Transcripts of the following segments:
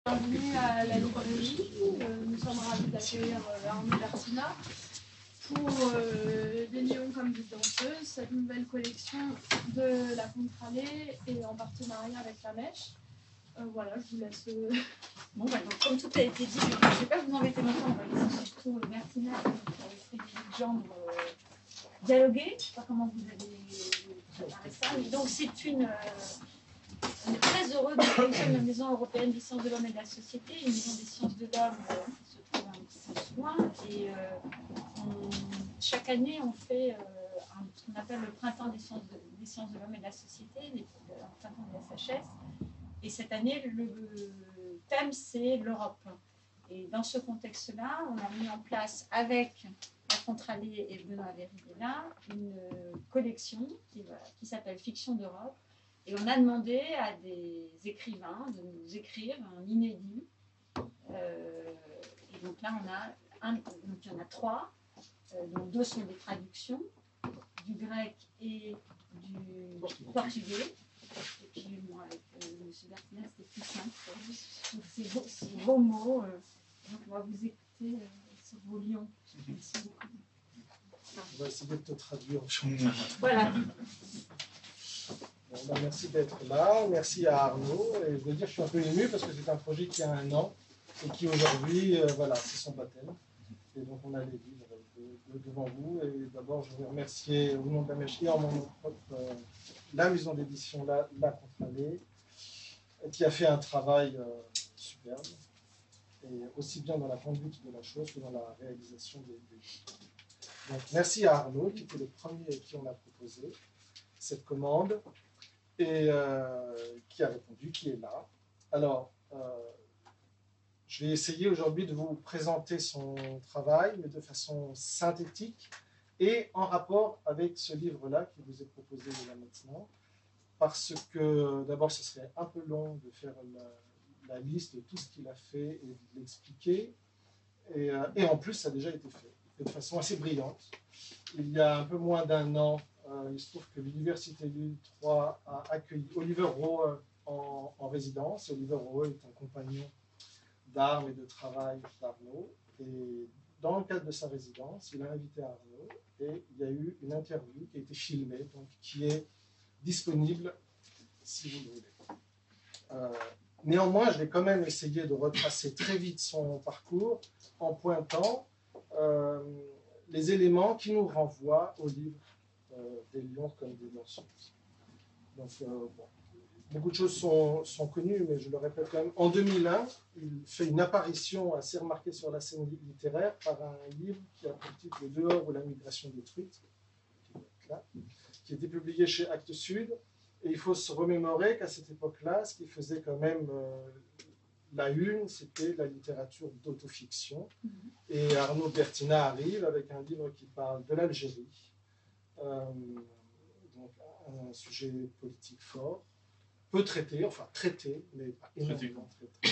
Bienvenue à la librairie. Nous sommes ravis d'accueillir Arnaud Bertina pour Des néons comme des danseuses, cette nouvelle collection de la Contralée et en partenariat avec la Mèche. Voilà, je vous laisse. Bon, bah, donc, comme tout a été dit, je ne vais pas vous embêter longtemps, on va laisser surtout Bertina avec Frédéric Jean dialoguer. Je ne sais pas comment vous avez préparé ça. Mais donc, on est très heureux de accueillir la Maison européenne des sciences de l'homme et de la société, une maison des sciences de l'homme qui se trouve un petit peu loin. Et chaque année, on fait ce qu'on appelle le printemps des sciences de l'homme et de la société, le printemps de la SHS. Et cette année, le thème, c'est l'Europe. Et dans ce contexte-là, on a mis en place, avec la Contralée et Benoît Verrier-là, une collection qui s'appelle Fiction d'Europe. Et on a demandé à des écrivains de nous écrire un inédit. Et donc là, il y en a 3, dont 2 sont des traductions, du grec et du portugais. Et puis, moi, avec M. Bertina, c'était plus simple. Donc, ces beaux mots. Donc, on va vous écouter sur vos lions. Merci beaucoup. On va essayer de te traduire. Voilà. Bon, ben, merci d'être là. Merci à Arnaud. Et je veux dire, je suis un peu ému parce que c'est un projet qui a 1 an et qui aujourd'hui, voilà, c'est son baptême. Et donc, on a les livres devant vous. Et d'abord, je veux remercier au nom de la Mèche et en mon nom propre la maison d'édition La Contralée, qui a fait un travail superbe, et aussi bien dans la conduite de la chose que dans la réalisation des livres. Donc, merci à Arnaud, qui était le premier à qui on a proposé cette commande, et qui a répondu, qui est là. Alors, je vais essayer aujourd'hui de vous présenter son travail, mais de façon synthétique, et en rapport avec ce livre-là qui vous est proposé là maintenant, parce que d'abord ce serait un peu long de faire la liste de tout ce qu'il a fait et de l'expliquer, et en plus ça a déjà été fait, et de façon assez brillante. Il y a un peu moins d'1 an, il se trouve que l'Université Lille 3 a accueilli Oliver Rowe en résidence. Oliver Rowe est un compagnon d'armes et de travail d'Arnaud, et dans le cadre de sa résidence, il a invité Arnaud, et il y a eu une interview qui a été filmée, donc qui est disponible si vous le voulez. Néanmoins, je vais quand même essayer de retracer très vite son parcours en pointant les éléments qui nous renvoient au livre des lions comme des danseuses. Donc, bon, beaucoup de choses sont connues, mais je le répète quand même. En 2001, il fait une apparition assez remarquée sur la scène littéraire par un livre qui a pour titre Le dehors ou la migration détruite, qui a été publié chez Actes Sud. Et il faut se remémorer qu'à cette époque-là, ce qui faisait quand même la une, c'était la littérature d'autofiction. Et Arnaud Bertina arrive avec un livre qui parle de l'Algérie, donc un sujet politique fort, peu traité, enfin traité, mais pas énormément traité.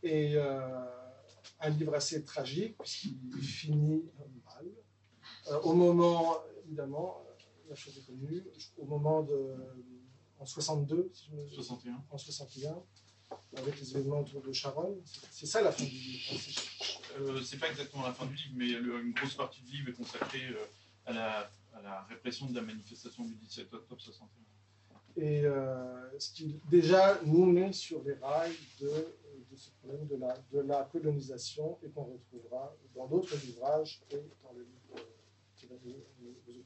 Et un livre assez tragique, puisqu'il finit mal. Au moment, évidemment, la chose est connue, au moment en 62, si je me 61. En 61, avec les événements autour de Charonne. C'est ça la fin du livre. C'est pas exactement la fin du livre, mais une grosse partie du livre est consacrée à la répression de la manifestation du 17 octobre 61. Et ce qui déjà nous met sur les rails de ce problème de la colonisation, et qu'on retrouvera dans d'autres ouvrages et dans le livre qui va nous occuper.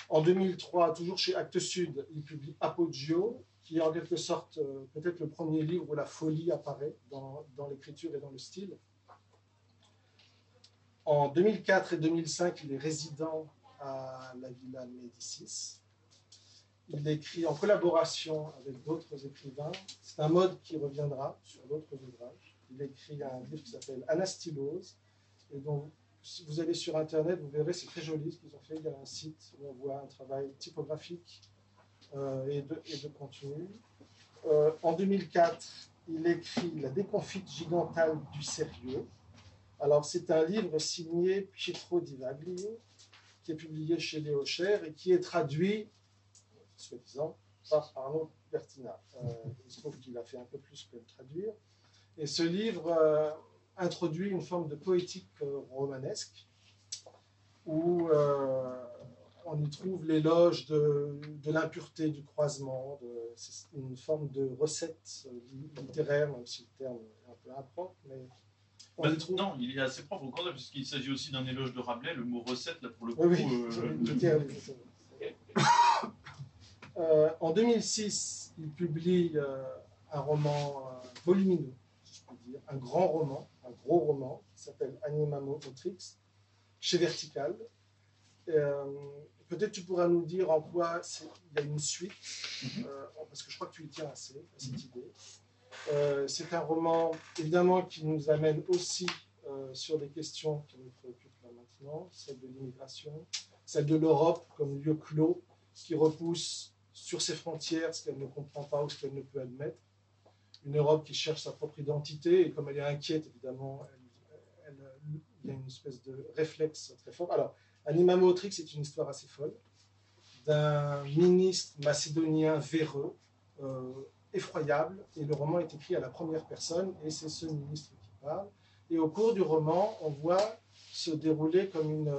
En 2003, toujours chez Actes Sud, il publie Apogeo, qui est en quelque sorte peut-être le premier livre où la folie apparaît dans l'écriture et dans le style. En 2004 et 2005, il est résident à la Villa Médicis. Il écrit en collaboration avec d'autres écrivains. C'est un mode qui reviendra sur d'autres ouvrages. Il écrit un livre qui s'appelle Anastylose, et dont, si vous allez sur Internet, vous verrez, c'est très joli ce qu'ils ont fait. Il y a un site où on voit un travail typographique et de contenu. En 2004, il écrit La déconfite gigantale du sérieux. Alors, c'est un livre signé Pietro Di Vaglio, qui est publié chez Léo Cher et qui est traduit, soi-disant, par Arnaud Bertina. Il se trouve qu'il a fait un peu plus que le traduire. Et ce livre introduit une forme de poétique romanesque où on y trouve l'éloge de l'impureté, du croisement, c'est une forme de recette littéraire, même si le terme est un peu impropre, mais on y trouve... Non, il est assez propre au contraire, puisqu'il s'agit aussi d'un éloge de Rabelais, le mot recette, là, pour le coup... Oui, en 2006, il publie un roman volumineux, si je peux dire, un grand roman, un gros roman, qui s'appelle Anima Motrix, chez Vertical. Peut-être tu pourras nous dire en quoi il y a une suite, parce que je crois que tu y tiens assez à cette idée. C'est un roman, évidemment, qui nous amène aussi sur des questions qui nous préoccupent là maintenant, celle de l'immigration, celle de l'Europe comme lieu clos, qui repousse sur ses frontières ce qu'elle ne comprend pas ou ce qu'elle ne peut admettre. Une Europe qui cherche sa propre identité, et comme elle est inquiète, évidemment, il y a une espèce de réflexe très fort. Alors, Anima Motrix, c'est une histoire assez folle, d'un ministre macédonien véreux, effroyable, et le roman est écrit à la première personne, et c'est ce ministre qui parle. Et au cours du roman, on voit se dérouler comme une...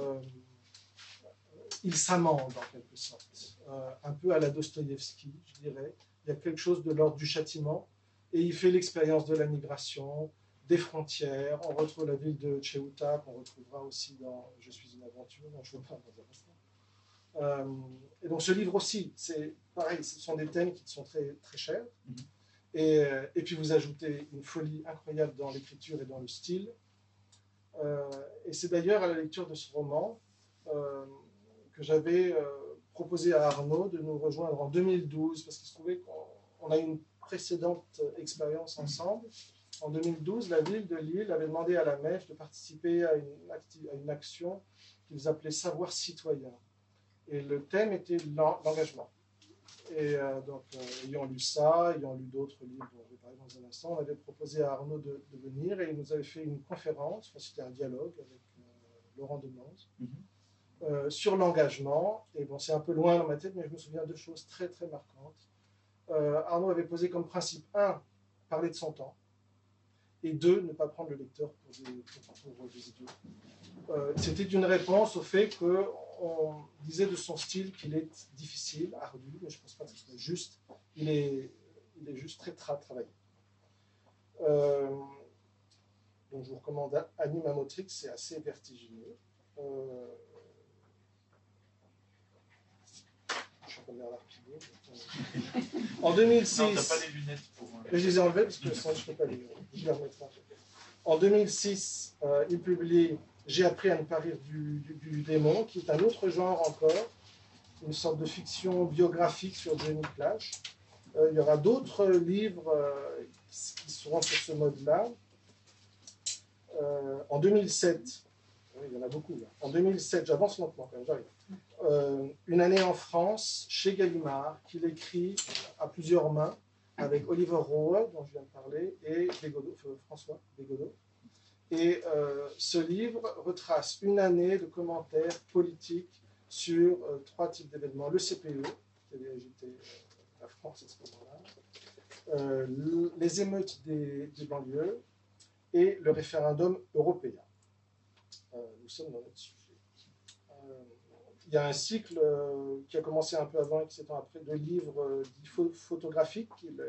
il s'amende en quelque sorte, un peu à la Dostoïevski, je dirais. Il y a quelque chose de l'ordre du châtiment, et il fait l'expérience de la migration, des frontières. On retrouve la ville de Ceuta, qu'on retrouvera aussi dans Je suis une aventure, dont je ne veux pas en dire instant. Et donc ce livre aussi, c'est pareil, ce sont des thèmes qui sont très, très chers. Et puis vous ajoutez une folie incroyable dans l'écriture et dans le style. Et c'est d'ailleurs à la lecture de ce roman que j'avais proposé à Arnaud de nous rejoindre en 2012, parce qu'il se trouvait qu'on a eu une précédente expérience ensemble. En 2012, la ville de Lille avait demandé à la MEF de participer à une action qu'ils appelaient Savoir citoyen. Et le thème était l'engagement. Et donc, ayant lu ça, ayant lu d'autres livres dont je vais parler dans un instant, on avait proposé à Arnaud de venir et il nous avait fait une conférence, enfin, c'était un dialogue avec Laurent Demanze, sur l'engagement. Et bon, c'est un peu loin dans ma tête, mais je me souviens de choses très, très marquantes. Arnaud avait posé comme principe, 1, parler de son temps, et 2, ne pas prendre le lecteur pour des idiots. C'était une réponse au fait qu'on disait de son style qu'il est difficile, ardu, mais je ne pense pas que ce soit juste. Il est juste très travaillé. Donc je vous recommande Anima Motrix, c'est assez vertigineux. Je suis en train de l'arpiller. En 2006... Non, tu n'as pas les lunettes pour... Je les ai enlevées parce que sinon je ne peux pas les remettre. En 2006, il publie J'ai appris à ne pas rire du démon, qui est un autre genre encore, une sorte de fiction biographique sur Johnny Clash. Il y aura d'autres livres qui seront sur ce mode-là. En 2007, oui, il y en a beaucoup là. En 2007, j'avance lentement quand même, j'arrive. Une année en France, chez Gallimard, qu'il écrit à plusieurs mains, avec Oliver Rowe, dont je viens de parler, et François Bégodeau. Et ce livre retrace une année de commentaires politiques sur 3 types d'événements. Le CPE, qui avait agité la France à ce moment-là, les émeutes des banlieues et le référendum européen. Nous sommes dans notre sujet. Il y a un cycle qui a commencé un peu avant et qui s'étend après, de livres photographiques qu'il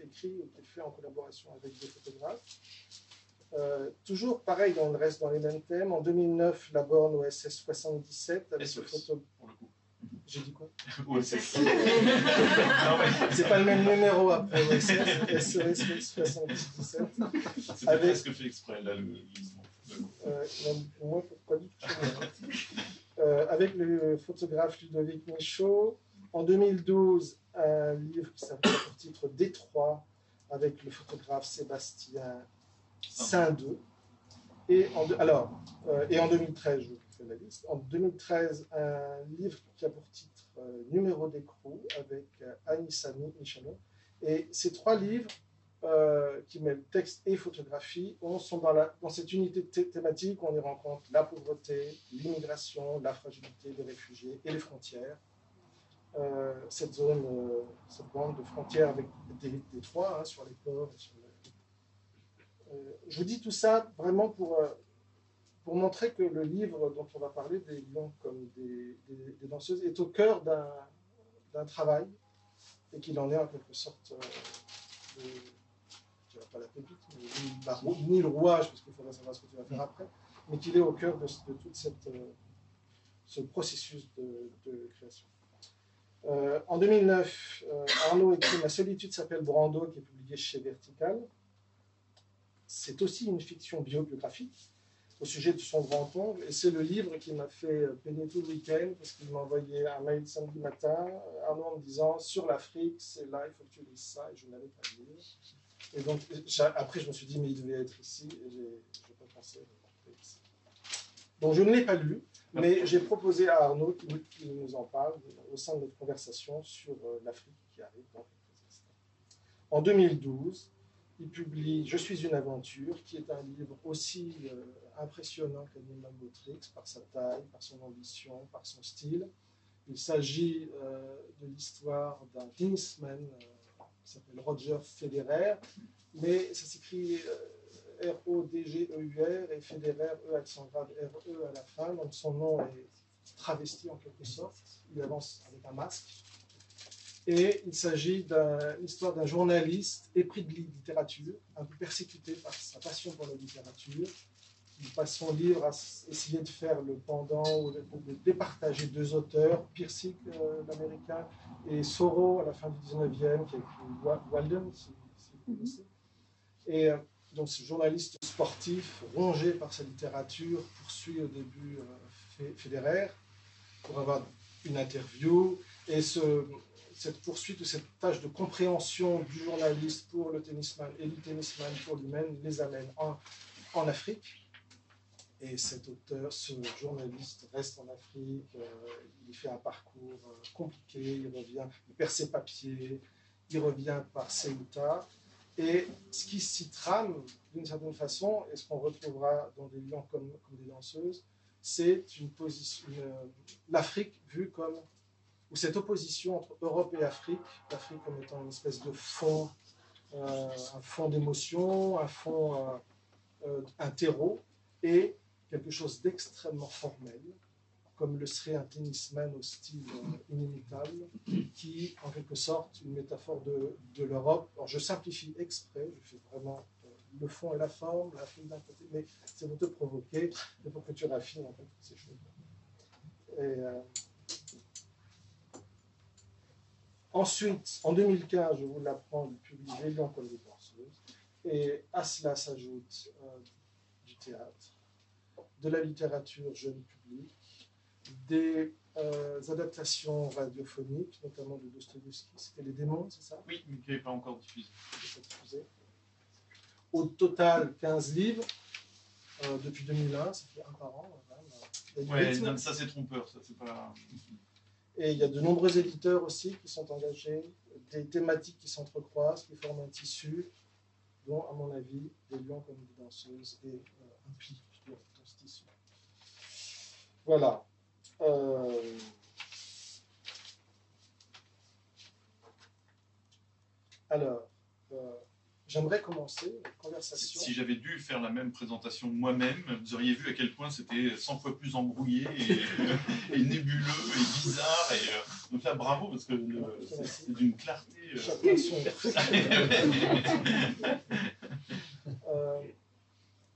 écrit ou qu'il fait en collaboration avec des photographes. Toujours pareil, on reste dans les mêmes thèmes. En 2009, la borne OSS 77 avec SOS, photo... pour le coup. J'ai dit quoi? OSS. C'est pas le même numéro après OSS, SOS 77. C'était presque fait exprès, là, le pour moi, pas du tout. Avec le photographe Ludovic Michaud. En 2012, un livre qui s'appelle pour titre Détroit avec le photographe Sébastien Saint-Deux. Et en 2013, je vous fais la liste. En 2013, un livre qui a pour titre Numéro d'écrou avec Anissa Michalon. Et ces 3 livres qui mêlent texte et photographie sont dans cette unité thématique où on y rencontre la pauvreté, l'immigration, la fragilité des réfugiés et les frontières. cette zone, cette bande de frontière avec des Détroit, hein, sur les ports. Je vous dis tout ça vraiment pour montrer que le livre dont on va parler, des lions comme des danseuses, est au cœur d'un travail, et qu'il en est en quelque sorte, je dirais pas la pépite, mais ni le rouage, parce qu'il faudrait savoir ce que tu vas faire après, mais qu'il est au cœur de tout ce processus de création. En 2009, Arnaud écrit « Ma solitude s'appelle Brando », qui est publié chez Vertical. C'est aussi une fiction biographique au sujet de son grand-oncle, et c'est le livre qui m'a fait peiner tout le week-end, parce qu'il m'a envoyé un mail samedi matin, Arnaud, en me disant « Sur l'Afrique, c'est là, il faut que tu lises ça », et je n'avais pas lu. Et donc, après, je me suis dit « Mais il devait être ici », et je n'ai pas pensé qu'il était ici. Donc, je ne l'ai pas lu, mais j'ai proposé à Arnaud qu'il nous en parle au sein de notre conversation sur l'Afrique qui arrive dans quelques instants. En 2012, il publie « Je suis une aventure », qui est un livre aussi impressionnant qu'Anima Motrix, par sa taille, par son ambition, par son style. Il s'agit de l'histoire d'un tennisman qui s'appelle Roger Federer, mais ça s'écrit R-O-D-G-E-U-R et Federer, E accent grave, R-E à la fin, donc son nom est travesti en quelque sorte, il avance avec un masque. Et il s'agit d'une histoire d'un journaliste épris de littérature, un peu persécuté par sa passion pour la littérature. Il passe son livre à essayer de faire le pendant ou de départager deux auteurs, Pirsig, l'américain, et Thoreau à la fin du 19e, qui a écrit Walden, si vous connaissez. Et donc ce journaliste sportif, rongé par sa littérature, poursuit au début Federer pour avoir une interview, et cette poursuite ou cette tâche de compréhension du journaliste pour le tennisman et du tennisman pour lui-même les amène en Afrique. Et cet auteur, ce journaliste reste en Afrique, il fait un parcours compliqué, il revient, il perd ses papiers, il revient par Ceuta. Et ce qui s'y trame, d'une certaine façon, et ce qu'on retrouvera dans des lions comme des danseuses, c'est l'Afrique vue comme, ou cette opposition entre Europe et Afrique, l'Afrique comme étant une espèce de fond, un fond d'émotion, un terreau, et quelque chose d'extrêmement formel, comme le serait un tennisman au style inimitable, qui, en quelque sorte, une métaphore de l'Europe. Alors, je simplifie exprès, je fais vraiment le fond et la forme, l'Afrique d'un côté, mais c'est pour te provoquer, et pour que tu raffines en fait ces choses-là. Ensuite, en 2015, je vous l'apprends, il publie Les Lions comme des danseuses, et à cela s'ajoute du théâtre, de la littérature jeune public, des adaptations radiophoniques, notamment de Dostoïevski, c'était Les Démons, c'est ça? Oui, mais qui n'est pas encore diffusé. Au total, 15 livres, depuis 2001, ça fait un par an. Ouais, non, ça c'est trompeur, ça c'est pas... Et il y a de nombreux éditeurs aussi qui sont engagés, des thématiques qui s'entrecroisent, qui forment un tissu, dont, à mon avis, des lions comme des danseuses et un pli dans ce tissu. Voilà. Alors, j'aimerais commencer la conversation. Si j'avais dû faire la même présentation moi-même, vous auriez vu à quel point c'était 100 fois plus embrouillé et nébuleux et bizarre. Donc là, bravo, parce que c'est d'une clarté.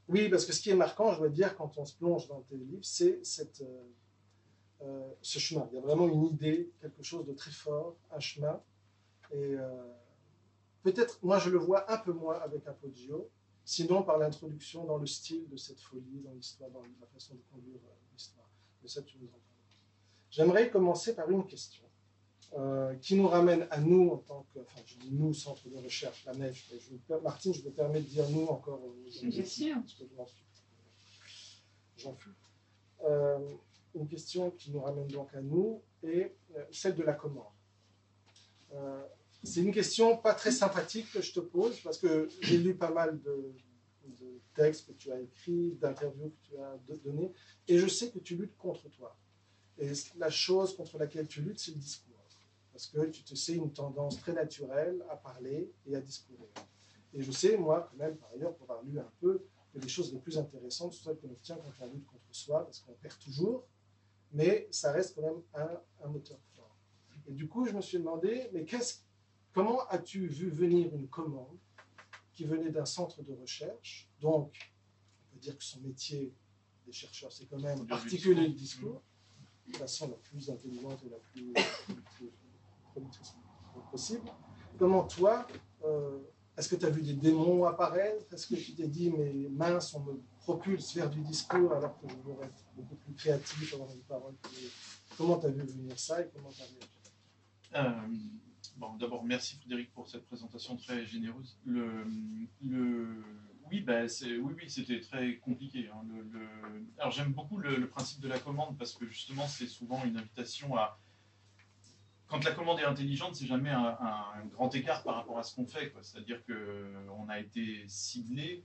Oui, parce que ce qui est marquant, je dois dire, quand on se plonge dans tes livres, c'est ce chemin. Il y a vraiment une idée, quelque chose de très fort, un chemin. Et peut-être, moi je le vois un peu moins avec Appoggio, sinon par l'introduction dans le style de cette folie, dans l'histoire, dans la façon de conduire l'histoire. Mais ça, tu nous en parles. J'aimerais commencer par une question qui nous ramène à nous en tant que, enfin je dis nous, centre de recherche, la Neige, Martine, je me permets de dire nous encore aux bien sûr. parce que j'en fus. Une question qui nous ramène donc à nous est celle de la Comore. C'est une question pas très sympathique que je te pose, parce que j'ai lu pas mal de textes que tu as écrits, d'interviews que tu as données, et je sais que tu luttes contre toi. Et la chose contre laquelle tu luttes, c'est le discours. parce que tu te sais une tendance très naturelle à parler et à discourir. Et je sais, moi, quand même, par ailleurs, pour avoir lu un peu, que les choses les plus intéressantes sont celles qu'on obtient quand on lutte contre soi, parce qu'on perd toujours, mais ça reste quand même un moteur fort. Et du coup, je me suis demandé, mais comment as-tu vu venir une commande qui venait d'un centre de recherche, donc on peut dire que son métier des chercheurs, c'est quand même articuler le discours de façon la plus intelligente et la plus productrice possible. Comment toi, est-ce que tu as vu des démons apparaître? Est-ce que tu t'es dit, mais mince, on me propulse vers du discours alors que je devrais être beaucoup plus créatif, avoir une parole plus... Comment tu as vu venir ça et comment tu as réagi? Bon, d'abord, merci Frédéric pour cette présentation très généreuse. Oui, c'était très compliqué. Hein. Alors j'aime beaucoup le principe de la commande parce que justement c'est souvent une invitation à... Quand la commande est intelligente, c'est jamais un grand écart par rapport à ce qu'on fait. C'est-à-dire qu'on a été ciblé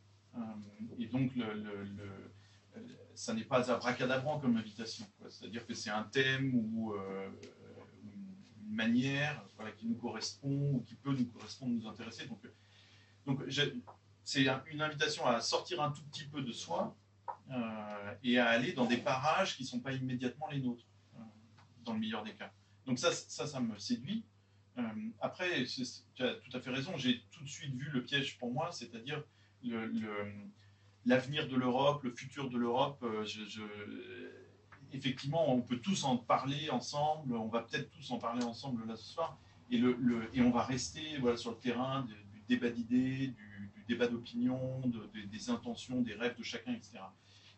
et donc ça n'est pas abracadabrant comme invitation. C'est-à-dire que c'est un thème ou une manière qui nous correspond ou qui peut nous correspondre, nous intéresser. Donc c'est une invitation à sortir un tout petit peu de soi et à aller dans des parages qui ne sont pas immédiatement les nôtres, dans le meilleur des cas. Donc ça me séduit. Après, tu as tout à fait raison, j'ai tout de suite vu le piège pour moi, c'est-à-dire l'avenir de l'Europe, le futur de l'Europe. Effectivement, on peut tous en parler ensemble, on va peut-être tous en parler ensemble là ce soir, et on va rester sur le terrain du débat d'idées, du débat d'opinion, des intentions, des rêves de chacun, etc.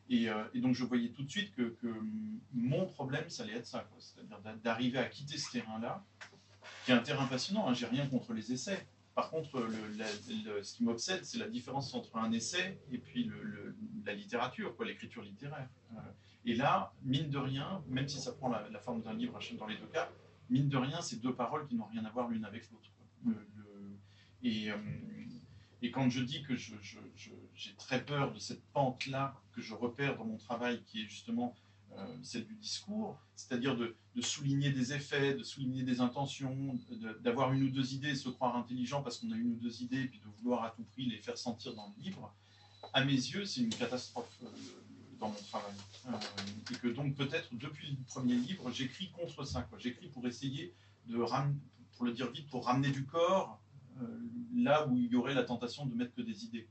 Et donc je voyais tout de suite que mon problème, ça allait être ça, c'est-à-dire d'arriver à quitter ce terrain-là, qui est un terrain passionnant, hein, j'ai rien contre les essais. Par contre, ce qui m'obsède, c'est la différence entre un essai et puis la littérature, l'écriture littéraire. Et là, mine de rien, même si ça prend la forme d'un livre dans les deux cas, mine de rien, c'est deux paroles qui n'ont rien à voir l'une avec l'autre. Et quand je dis que j'ai très peur de cette pente-là que je repère dans mon travail, qui est justement celle du discours, c'est-à-dire de souligner des effets, de souligner des intentions, d'avoir une ou deux idées, se croire intelligent parce qu'on a une ou deux idées, et puis de vouloir à tout prix les faire sentir dans le livre, à mes yeux, c'est une catastrophe dans mon travail. Et que donc peut-être depuis le premier livre, j'écris contre ça. J'écris pour essayer pour le dire vite, pour ramener du corps là où il y aurait la tentation de mettre que des idées.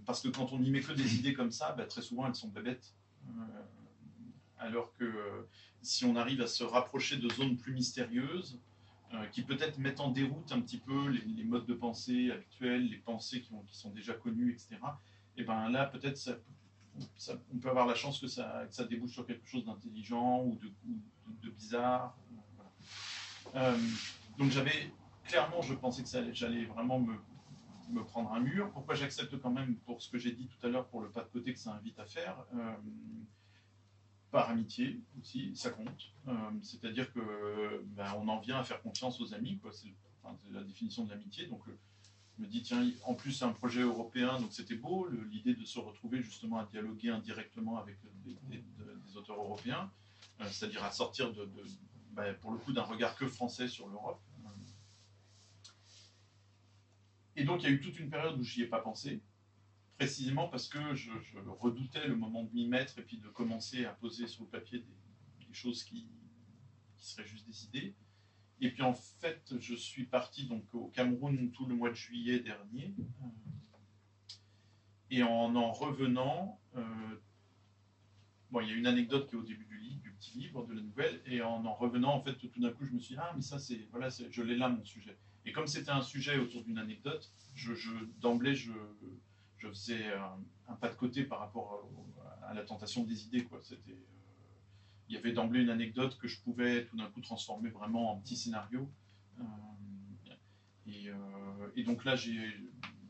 Parce que quand on n'y met que des idées comme ça, très souvent elles sont bébêtes. Alors que si on arrive à se rapprocher de zones plus mystérieuses, qui peut-être mettent en déroute un petit peu les modes de pensée habituels, les pensées qui sont déjà connues, etc., et ben là peut-être on peut avoir la chance que ça débouche sur quelque chose d'intelligent ou de bizarre. Voilà. Donc clairement, je pensais que j'allais vraiment me prendre un mur. Pourquoi j'accepte quand même, pour ce que j'ai dit tout à l'heure, pour le pas de côté que ça invite à faire, par amitié aussi, ça compte. C'est-à-dire que on en vient à faire confiance aux amis, c'est la définition de l'amitié. Donc je me dis, tiens, en plus c'est un projet européen, donc c'était beau, l'idée de se retrouver justement à dialoguer indirectement avec des auteurs européens, c'est-à-dire à sortir pour le coup d'un regard que français sur l'Europe. Et donc il y a eu toute une période où j'y ai pas pensé, précisément parce que je redoutais le moment de m'y mettre et puis de commencer à poser sur le papier des choses qui seraient juste des idées. Et puis en fait, je suis parti donc au Cameroun tout le mois de juillet dernier. Et en revenant, il y a une anecdote qui est au début du petit livre, de la nouvelle, et en revenant, en fait, tout d'un coup, je me suis dit, ah, mais ça, je l'ai là, mon sujet. Et comme c'était un sujet autour d'une anecdote, d'emblée, je faisais un pas de côté par rapport à la tentation des idées, il y avait d'emblée une anecdote que je pouvais tout d'un coup transformer vraiment en petit scénario. Et donc là,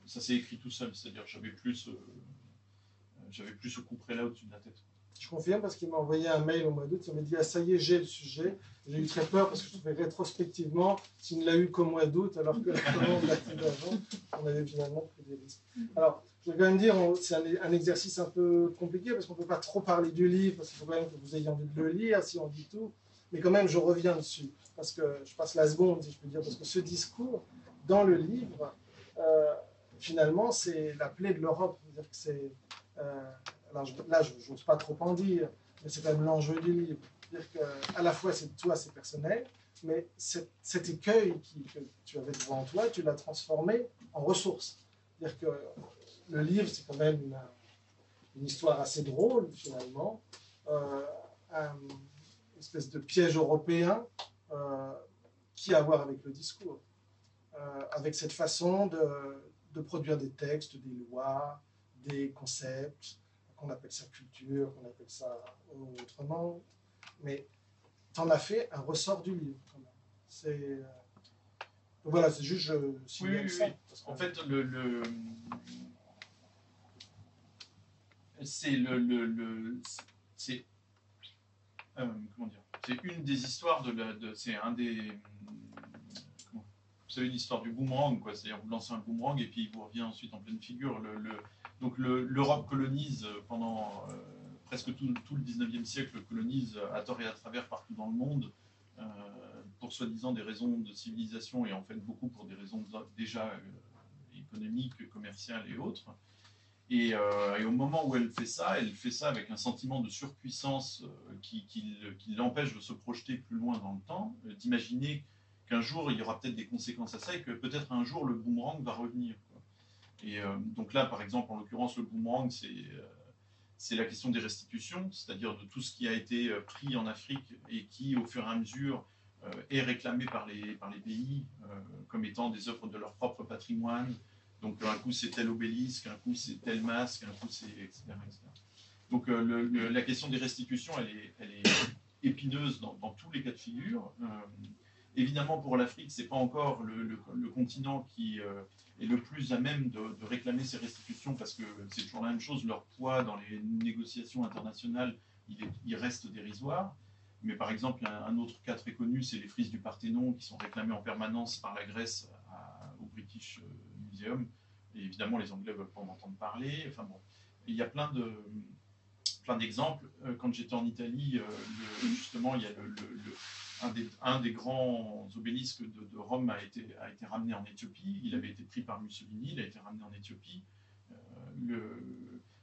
ça s'est écrit tout seul, c'est-à-dire que j'avais plus ce couperet là au-dessus de la tête. Je confirme parce qu'il m'a envoyé un mail au mois d'août, il m'a dit, ah ça y est, j'ai le sujet. J'ai eu très peur parce que je trouvais rétrospectivement, s'il ne l'a eu qu'au mois d'août, alors que la commande l'a fait avant, on avait finalement pris des risques. Alors, je vais quand même dire, c'est un exercice un peu compliqué parce qu'on ne peut pas trop parler du livre, parce qu'il faut quand même que vous ayez envie de le lire, si on dit tout. Mais quand même, je reviens dessus, parce que je passe la seconde, si je peux dire, parce que ce discours, dans le livre, finalement, c'est la plaie de l'Europe. C'est-à-dire que c'est, alors là, je n'ose pas trop en dire, mais c'est quand même l'enjeu du livre. C'est-à-dire qu'à la fois, c'est toi, c'est personnel, mais cet écueil que tu avais devant toi, tu l'as transformé en ressource. C'est-à-dire que le livre, c'est quand même une histoire assez drôle, finalement, une espèce de piège européen qui a à voir avec le discours, avec cette façon de produire des textes, des lois, des concepts, qu'on appelle ça culture, qu'on appelle ça autrement, mais tu en as fait un ressort du livre, quand même. Voilà, c'est juste je signale ça. Oui. En fait, c'est comment dire, c'est une des histoires c'est un des, vous savez l'histoire du boomerang, quoi. C'est-à-dire vous lancez un boomerang et puis il vous revient ensuite en pleine figure. Donc l'Europe colonise pendant presque tout le 19e siècle, colonise à tort et à travers partout dans le monde, pour soi-disant des raisons de civilisation et en fait beaucoup pour des raisons déjà économiques, commerciales et autres. Et au moment où elle fait ça avec un sentiment de surpuissance qui l'empêche de se projeter plus loin dans le temps, d'imaginer qu'un jour il y aura peut-être des conséquences à ça et que peut-être un jour le boomerang va revenir, quoi. Et donc là, par exemple, en l'occurrence, le boomerang, c'est la question des restitutions, c'est-à-dire de tout ce qui a été pris en Afrique et qui, au fur et à mesure, est réclamé par les pays comme étant des œuvres de leur propre patrimoine. Donc un coup c'est tel obélisque, un coup c'est tel masque, un coup c'est etc. Donc la question des restitutions, elle est épineuse dans tous les cas de figure. Évidemment pour l'Afrique, c'est pas encore le continent qui est le plus à même de réclamer ces restitutions parce que c'est toujours la même chose, leur poids dans les négociations internationales, il reste dérisoire. Mais par exemple, un autre cas très connu, c'est les frises du Parthénon qui sont réclamées en permanence par la Grèce au British Museum. Et évidemment, les Anglais ne veulent pas en entendre parler. Enfin bon, il y a plein d'exemples. Quand j'étais en Italie, justement, il y a un des grands obélisques de Rome a été ramené en Éthiopie. Il avait été pris par Mussolini, il a été ramené en Éthiopie.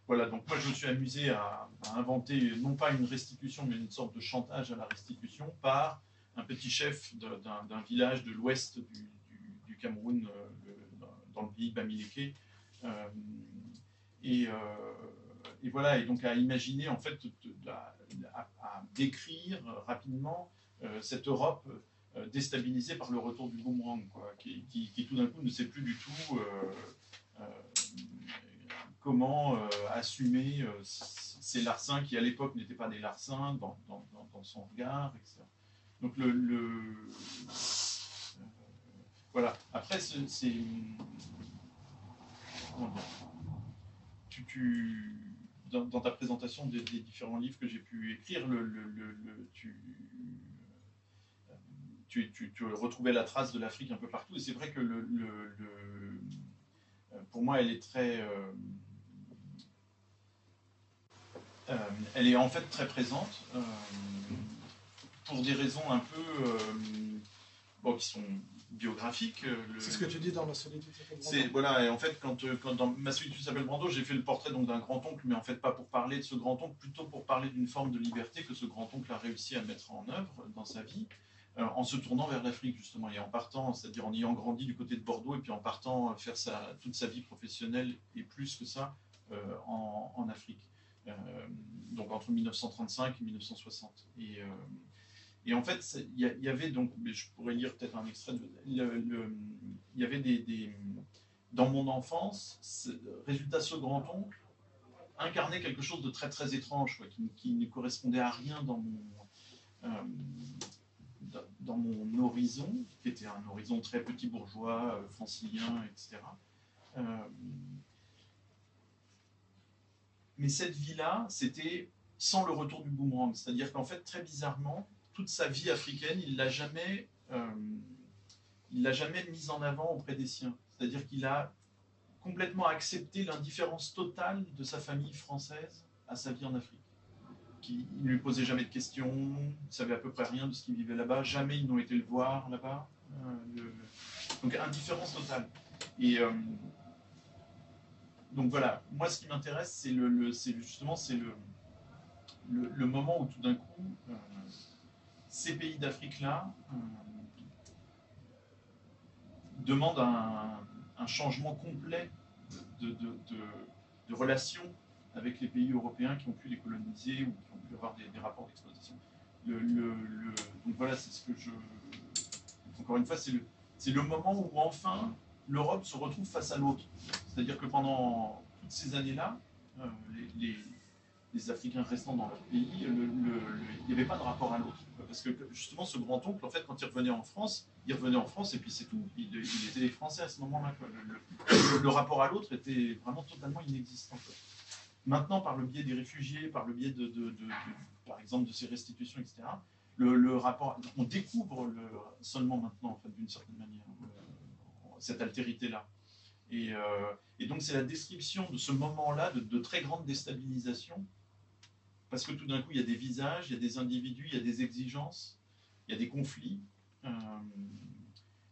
Voilà, donc moi je me suis amusé à inventer non pas une restitution, mais une sorte de chantage à la restitution par un petit chef d'un village de l'ouest du Cameroun, dans le pays Bamileke. Et voilà, et donc à imaginer, en fait, à décrire rapidement cette Europe déstabilisée par le retour du boomerang, quoi, qui tout d'un coup ne sait plus du tout comment assumer ces larcins qui à l'époque n'étaient pas des larcins dans son regard, etc. Donc voilà. Après, dans ta présentation des différents livres que j'ai pu écrire, tu retrouvais la trace de l'Afrique un peu partout, et c'est vrai que pour moi, elle est très... elle est en fait très présente, pour des raisons un peu... qui sont biographiques. C'est ce que tu dis dans Ma solitude s'appelle Brando. Voilà, et en fait, quand dans Ma solitude s'appelle Brando, j'ai fait le portrait d'un grand-oncle, mais en fait pas pour parler de ce grand-oncle, plutôt pour parler d'une forme de liberté que ce grand-oncle a réussi à mettre en œuvre dans sa vie, en se tournant vers l'Afrique, justement, et en partant, c'est-à-dire en ayant grandi du côté de Bordeaux, et puis en partant faire toute sa vie professionnelle, et plus que ça, en Afrique. Donc entre 1935 et 1960. Et en fait, il y avait donc, je pourrais lire peut-être un extrait, il y avait dans mon enfance, résultat, ce grand-oncle incarnait quelque chose de très très étrange, quoi, qui ne correspondait à rien dans mon horizon, qui était un horizon très petit bourgeois, francilien, etc. Mais cette vie-là, c'était sans le retour du boomerang. C'est-à-dire qu'en fait, très bizarrement, toute sa vie africaine, il l'a jamais mise en avant auprès des siens. C'est-à-dire qu'il a complètement accepté l'indifférence totale de sa famille française à sa vie en Afrique. ils ne lui posaient jamais de questions, ils ne savaient à peu près rien de ce qu'il vivait là-bas, jamais ils n'ont été le voir là-bas. Donc indifférence totale. Et donc voilà, moi ce qui m'intéresse, c'est justement le moment où tout d'un coup, ces pays d'Afrique-là demandent un changement complet de relations avec les pays européens qui ont pu les coloniser ou qui ont pu avoir des rapports d'exploitation. Donc voilà, c'est ce que je... Encore une fois, c'est le moment où enfin l'Europe se retrouve face à l'autre. C'est-à-dire que pendant toutes ces années-là, les Africains restant dans leur pays, il n'y avait pas de rapport à l'autre. Parce que justement, ce grand-oncle, en fait, quand il revenait en France et puis c'est tout. Il était français à ce moment-là. Le rapport à l'autre était vraiment totalement inexistant. Maintenant, par le biais des réfugiés, par le biais par exemple, de ces restitutions, etc., le rapport, on découvre seulement maintenant, en fait, d'une certaine manière, cette altérité-là. Et donc, c'est la description de ce moment-là de très grande déstabilisation, parce que tout d'un coup, il y a des visages, il y a des individus, il y a des exigences, il y a des conflits,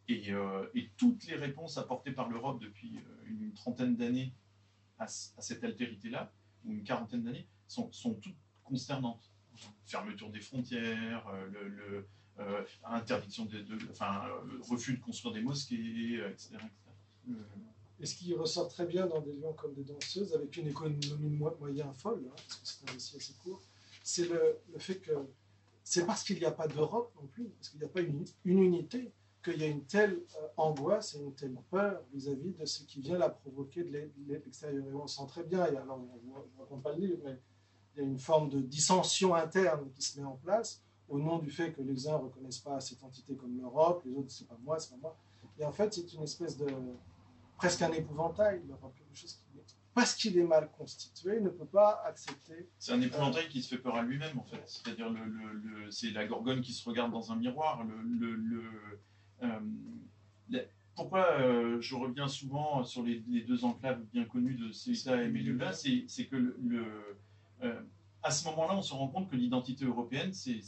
et toutes les réponses apportées par l'Europe depuis une trentaine d'années à cette altérité-là, ou une quarantaine d'années, sont toutes consternantes. Fermeture des frontières, interdiction refus de construire des mosquées, etc. Et ce qui ressort très bien dans des lions comme des danseuses, avec une économie moyen folle, hein, parce que c'est un dossier assez court, c'est le fait que c'est parce qu'il n'y a pas d'Europe non plus, parce qu'il n'y a pas une unité, qu'il y a une telle angoisse et une telle peur vis-à-vis de ce qui vient la provoquer de l'extérieur. Et on sent très bien, je ne raconte pas le livre, mais il y a une forme de dissension interne qui se met en place au nom du fait que les uns ne reconnaissent pas cette entité comme l'Europe, les autres, c'est pas moi, c'est pas moi. Et en fait, c'est une espèce de... presque un épouvantail, l'Europe, quelque chose qui, parce qu'il est mal constitué, ne peut pas accepter... C'est un épouvantail qui se fait peur à lui-même, en fait. C'est-à-dire, c'est la gorgone qui se regarde dans un miroir. Pourquoi je reviens souvent sur les deux enclaves bien connues de Ceuta et Melilla, c'est que à ce moment-là, on se rend compte que l'identité européenne, c'est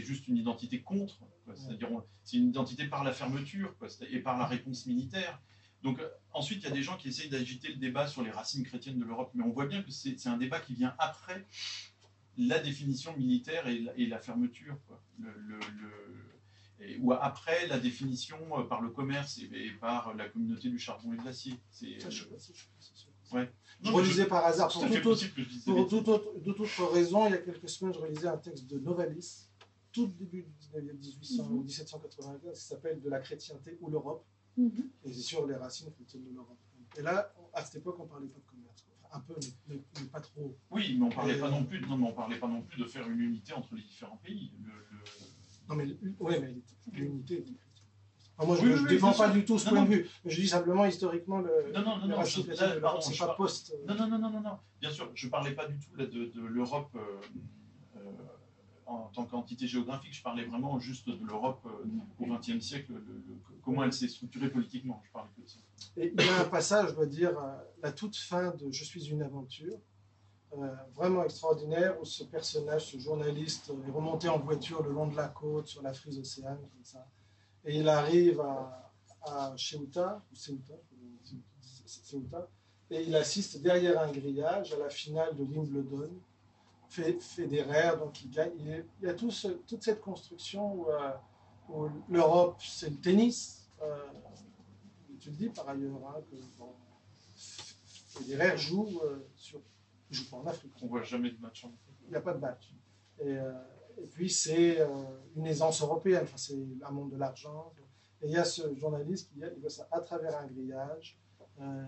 juste une identité contre, c'est-à-dire c'est une identité par la fermeture et par la réponse militaire. Donc ensuite, il y a des gens qui essayent d'agiter le débat sur les racines chrétiennes de l'Europe, mais on voit bien que c'est un débat qui vient après la définition militaire et la fermeture, quoi. Ou après la définition par le commerce et par la communauté du charbon et de l'acier. Je relisais par hasard, pour toute autre raison, il y a quelques semaines, je relisais un texte de Novalis, tout début du 1795, qui s'appelle « De la chrétienté ou l'Europe », et c'est sur les racines chrétiennes de l'Europe. Et là, à cette époque, on ne parlait pas de commerce. Enfin, un peu, mais pas trop. Oui, mais on ne parlait pas non plus de faire une unité entre les différents pays. Non, mais l'unité. Moi, je ne défends pas du tout ce point de vue. Je dis simplement, historiquement, les racines chrétiennes de l'Europe, c'est pas post... Non. Bien sûr, je ne parlais pas du tout là, de l'Europe en tant qu'entité géographique. Je parlais vraiment juste de l'Europe au XXe siècle, comment elle s'est structurée politiquement. Je parlais que de ça. Et il y a un passage, je dois dire, la toute fin de « Je suis une aventure », vraiment extraordinaire, où ce personnage, ce journaliste, est remonté en voiture le long de la côte, sur la frise océane, comme ça. Et il arrive à Ceuta, et il assiste derrière un grillage à la finale de Wimbledon, Federer, donc il gagne. Il y a toute cette construction où l'Europe, c'est le tennis. Tu le dis par ailleurs, hein, que Federer joue il joue pas en Afrique. On ne voit jamais de match en Afrique. Il n'y a pas de match. Et puis c'est une aisance européenne, enfin, c'est un monde de l'argent. Et il y a ce journaliste qui voit ça à travers un grillage,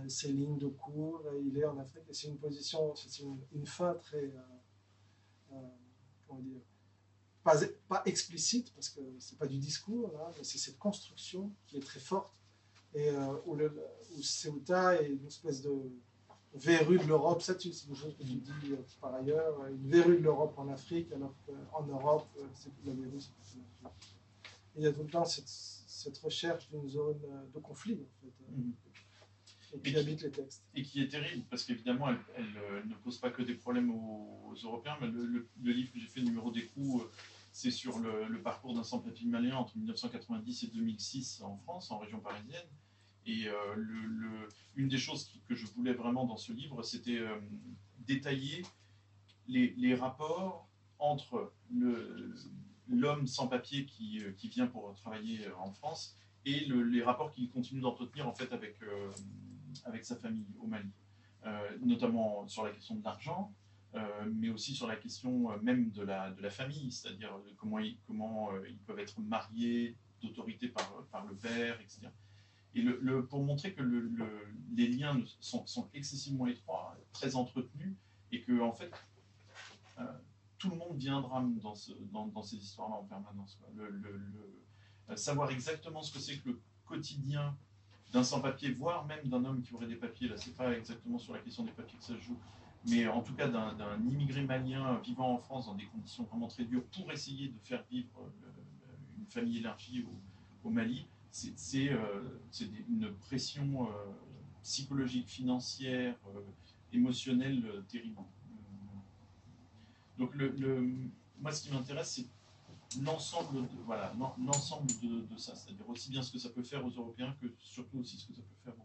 ses lignes de cours, il est en Afrique, et c'est une position, c'est une fin très, comment dire, pas explicite, parce que c'est pas du discours, là, mais c'est cette construction qui est très forte, et où Ceuta est une espèce de verrue de l'Europe, c'est une chose que tu dis par ailleurs, une verrue de l'Europe en Afrique, alors qu'en Europe, la verrue, c'est plutôt l'Afrique. Et il y a tout le temps cette recherche d'une zone de conflit, en fait. Et qui habite les textes. Et qui est terrible, parce qu'évidemment, elle ne pose pas que des problèmes aux Européens, mais le livre que j'ai fait, Numéro d'écrou, c'est sur le parcours d'un sans-papier malien entre 1990 et 2006 en France, en région parisienne. Et une des choses que je voulais vraiment dans ce livre, c'était détailler les rapports entre l'homme sans papier qui vient pour travailler en France et les rapports qu'il continue d'entretenir en fait avec sa famille au Mali, notamment sur la question de l'argent, mais aussi sur la question même de la famille, c'est-à-dire comment ils peuvent être mariés d'autorité par le père, etc. Et pour montrer que les liens sont excessivement étroits, très entretenus, et que en fait, tout le monde vit un drame dans ces histoires-là en permanence. Savoir exactement ce que c'est que le quotidien d'un sans-papier, voire même d'un homme qui aurait des papiers, là c'est pas exactement sur la question des papiers que ça se joue, mais en tout cas d'un immigré malien vivant en France dans des conditions vraiment très dures pour essayer de faire vivre une famille élargie au Mali, c'est une pression psychologique, financière, émotionnelle terrible. Donc moi ce qui m'intéresse c'est l'ensemble de ça, c'est-à-dire aussi bien ce que ça peut faire aux Européens que surtout aussi ce que ça peut faire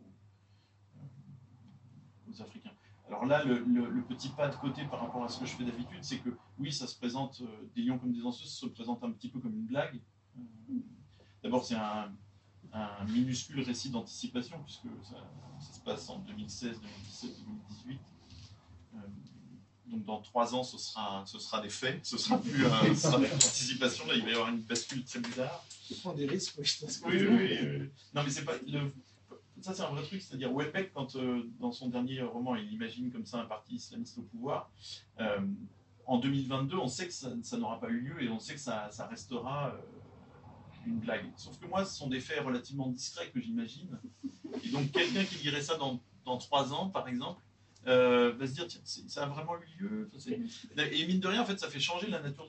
aux Africains. Alors là, le petit pas de côté par rapport à ce que je fais d'habitude, c'est que oui, ça se présente, Des lions comme des danseuses se présente un petit peu comme une blague. D'abord, c'est un minuscule récit d'anticipation, puisque ça se passe en 2016, 2017, 2018. Donc dans 3 ans, ce sera des faits, ce sera plus une anticipation, là il va y avoir une bascule très bizarre. Tu prends des risques, oui. Oui. Non mais c'est pas... Ça c'est un vrai truc, c'est-à-dire Houellebecq, quand dans son dernier roman, il imagine comme ça un parti islamiste au pouvoir, en 2022, on sait que ça n'aura pas eu lieu et on sait que ça restera une blague. Sauf que moi, ce sont des faits relativement discrets que j'imagine. Et donc quelqu'un qui lirait ça dans 3 ans, par exemple, va se dire tiens, ça a vraiment eu lieu. Et mine de rien, en fait, ça change la nature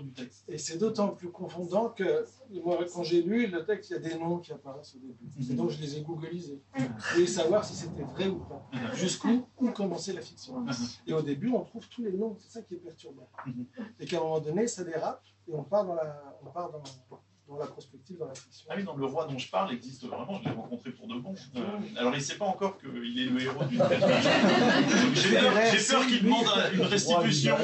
du texte. Et c'est d'autant plus confondant que moi, quand j'ai lu le texte, il y a des noms qui apparaissent au début. Et donc je les ai googlisés. Je voulais savoir si c'était vrai ou pas. Jusqu'où commençait la fiction. Et au début, on trouve tous les noms. C'est ça qui est perturbant. Et qu'à un moment donné, ça dérape et on part dans la prospective, dans la fiction. Ah oui, non, le roi dont je parle existe vraiment, je l'ai rencontré pour de bon. Alors il ne sait pas encore qu'il est le héros d'une telle J'ai peur qu'il demande une restitution.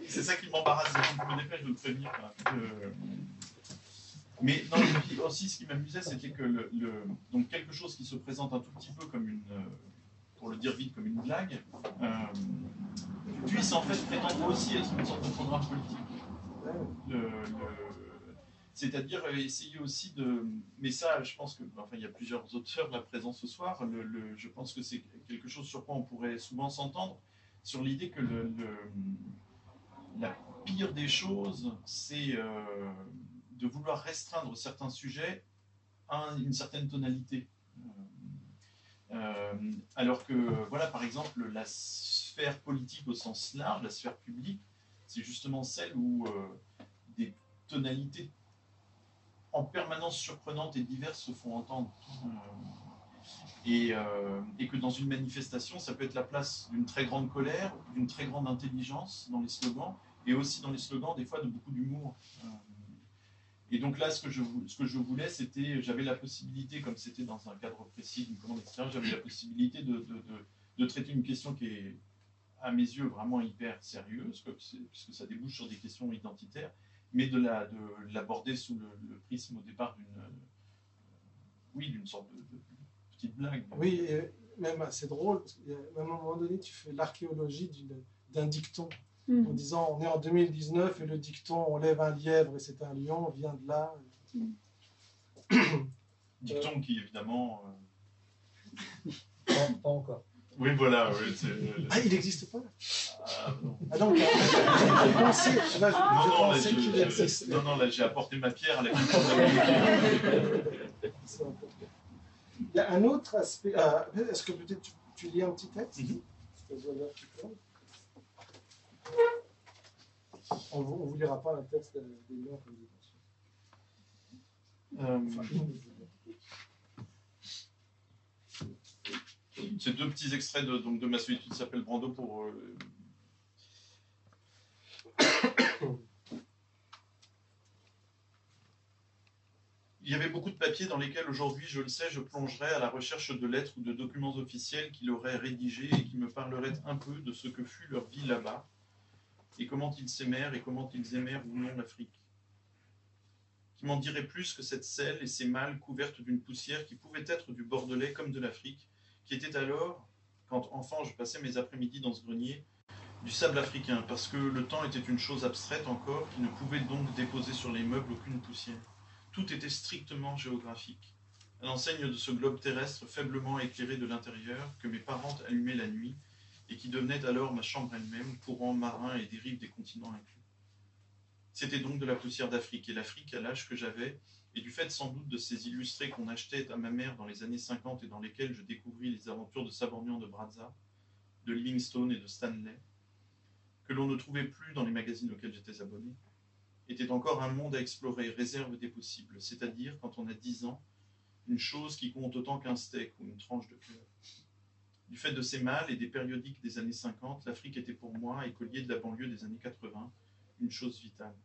C'est ça qui m'embarrasse, je me dépêche de le prévenir. Mais non, aussi ce qui m'amusait, c'était que donc quelque chose qui se présente un tout petit peu comme pour le dire vite, comme une blague, puisse en fait prétendre aussi être une sorte de programme politique. C'est-à-dire essayer aussi de... Mais ça, je pense que... Enfin, il y a plusieurs auteurs là présents ce soir. Je pense que c'est quelque chose sur quoi on pourrait souvent s'entendre, sur l'idée que la pire des choses, c'est de vouloir restreindre certains sujets à une certaine tonalité. Alors que, voilà, par exemple, la sphère politique au sens large, la sphère publique, c'est justement celle où des tonalités en permanence surprenantes et diverses se font entendre. Et que dans une manifestation, ça peut être la place d'une très grande colère, d'une très grande intelligence dans les slogans, et aussi dans les slogans, des fois, de beaucoup d'humour. Et donc là, ce que je voulais, c'était, j'avais la possibilité, comme c'était dans un cadre précis d'une commande, etc., j'avais la possibilité de traiter une question qui est, à mes yeux, vraiment hyper sérieuse, puisque ça débouche sur des questions identitaires, mais de l'aborder sous le prisme au départ d'une sorte de petite blague. Oui, et même c'est drôle, parce qu'à un moment donné, tu fais l'archéologie d'un dicton, en disant on est en 2019 et le dicton on lève un lièvre et c'est un lion, vient de là. Dicton qui évidemment... Pas encore. Oui, voilà. Oui, il n'existe pas. Non. Ah donc, j'ai pensé, qu'il existe. Non, là, j'ai apporté ma pierre à la culture de Il y a un autre aspect. Est-ce que peut-être tu lis un petit texte On ne vous lira pas un texte des lions comme Ces deux petits extraits de Ma solitude s'appelle Brando pour... Il y avait beaucoup de papiers dans lesquels aujourd'hui, je le sais, je plongerais à la recherche de lettres ou de documents officiels qu'il aurait rédigés et qui me parleraient un peu de ce que fut leur vie là-bas, et comment ils s'aimèrent et comment ils aimèrent ou non l'Afrique. Qui m'en diraient plus que cette selle et ces malles couvertes d'une poussière qui pouvait être du Bordelais comme de l'Afrique, qui était alors, quand enfant je passais mes après-midi dans ce grenier, du sable africain, parce que le temps était une chose abstraite encore, qui ne pouvait donc déposer sur les meubles aucune poussière. Tout était strictement géographique, à l'enseigne de ce globe terrestre faiblement éclairé de l'intérieur, que mes parents allumaient la nuit, et qui devenait alors ma chambre elle-même, courant marin et dérive des continents inclus. C'était donc de la poussière d'Afrique, et l'Afrique, à l'âge que j'avais, et du fait sans doute de ces illustrés qu'on achetait à ma mère dans les années 50 et dans lesquels je découvris les aventures de Sabornian de Brazza, de Livingstone et de Stanley, que l'on ne trouvait plus dans les magazines auxquels j'étais abonné, était encore un monde à explorer, réserve des possibles, c'est-à-dire, quand on a 10 ans, une chose qui compte autant qu'un steak ou une tranche de cœur. Du fait de ces mâles et des périodiques des années 50, l'Afrique était pour moi, écolier de la banlieue des années 80, une chose vitale.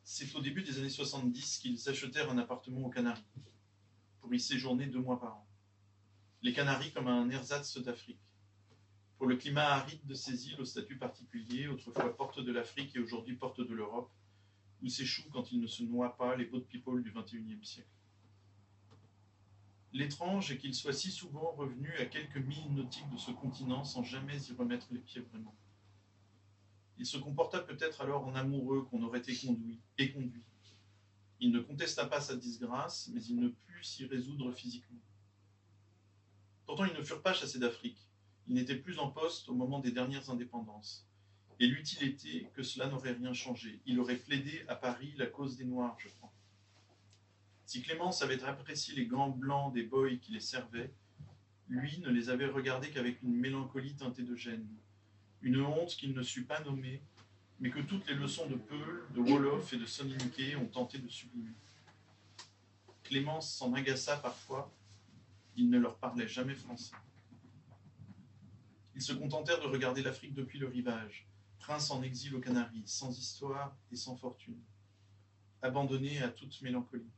C'est au début des années 70 qu'ils achetèrent un appartement aux Canaries, pour y séjourner 2 mois par an. Les Canaries comme un ersatz d'Afrique. Pour le climat aride de ces îles au statut particulier, autrefois porte de l'Afrique et aujourd'hui porte de l'Europe, où s'échouent quand ils ne se noient pas les boat people du XXIe siècle. L'étrange est qu'il soit si souvent revenu à quelques milles nautiques de ce continent sans jamais y remettre les pieds vraiment. Il se comporta peut-être alors en amoureux qu'on aurait conduit. Il ne contesta pas sa disgrâce, mais il ne put s'y résoudre physiquement. Pourtant, ils ne furent pas chassés d'Afrique. Ils n'étaient plus en poste au moment des dernières indépendances. Et l'eût-il été que cela n'aurait rien changé. Il aurait plaidé à Paris la cause des Noirs, je crois. Si Clémence avait apprécié les gants blancs des boys qui les servaient, lui ne les avait regardés qu'avec une mélancolie teintée de gêne, une honte qu'il ne sut pas nommer, mais que toutes les leçons de Peul, de Wolof et de Sonny Mickey ont tenté de sublimer. Clémence s'en agaça parfois, il ne leur parlait jamais français. Ils se contentèrent de regarder l'Afrique depuis le rivage, prince en exil aux Canaries, sans histoire et sans fortune, abandonné à toute mélancolie,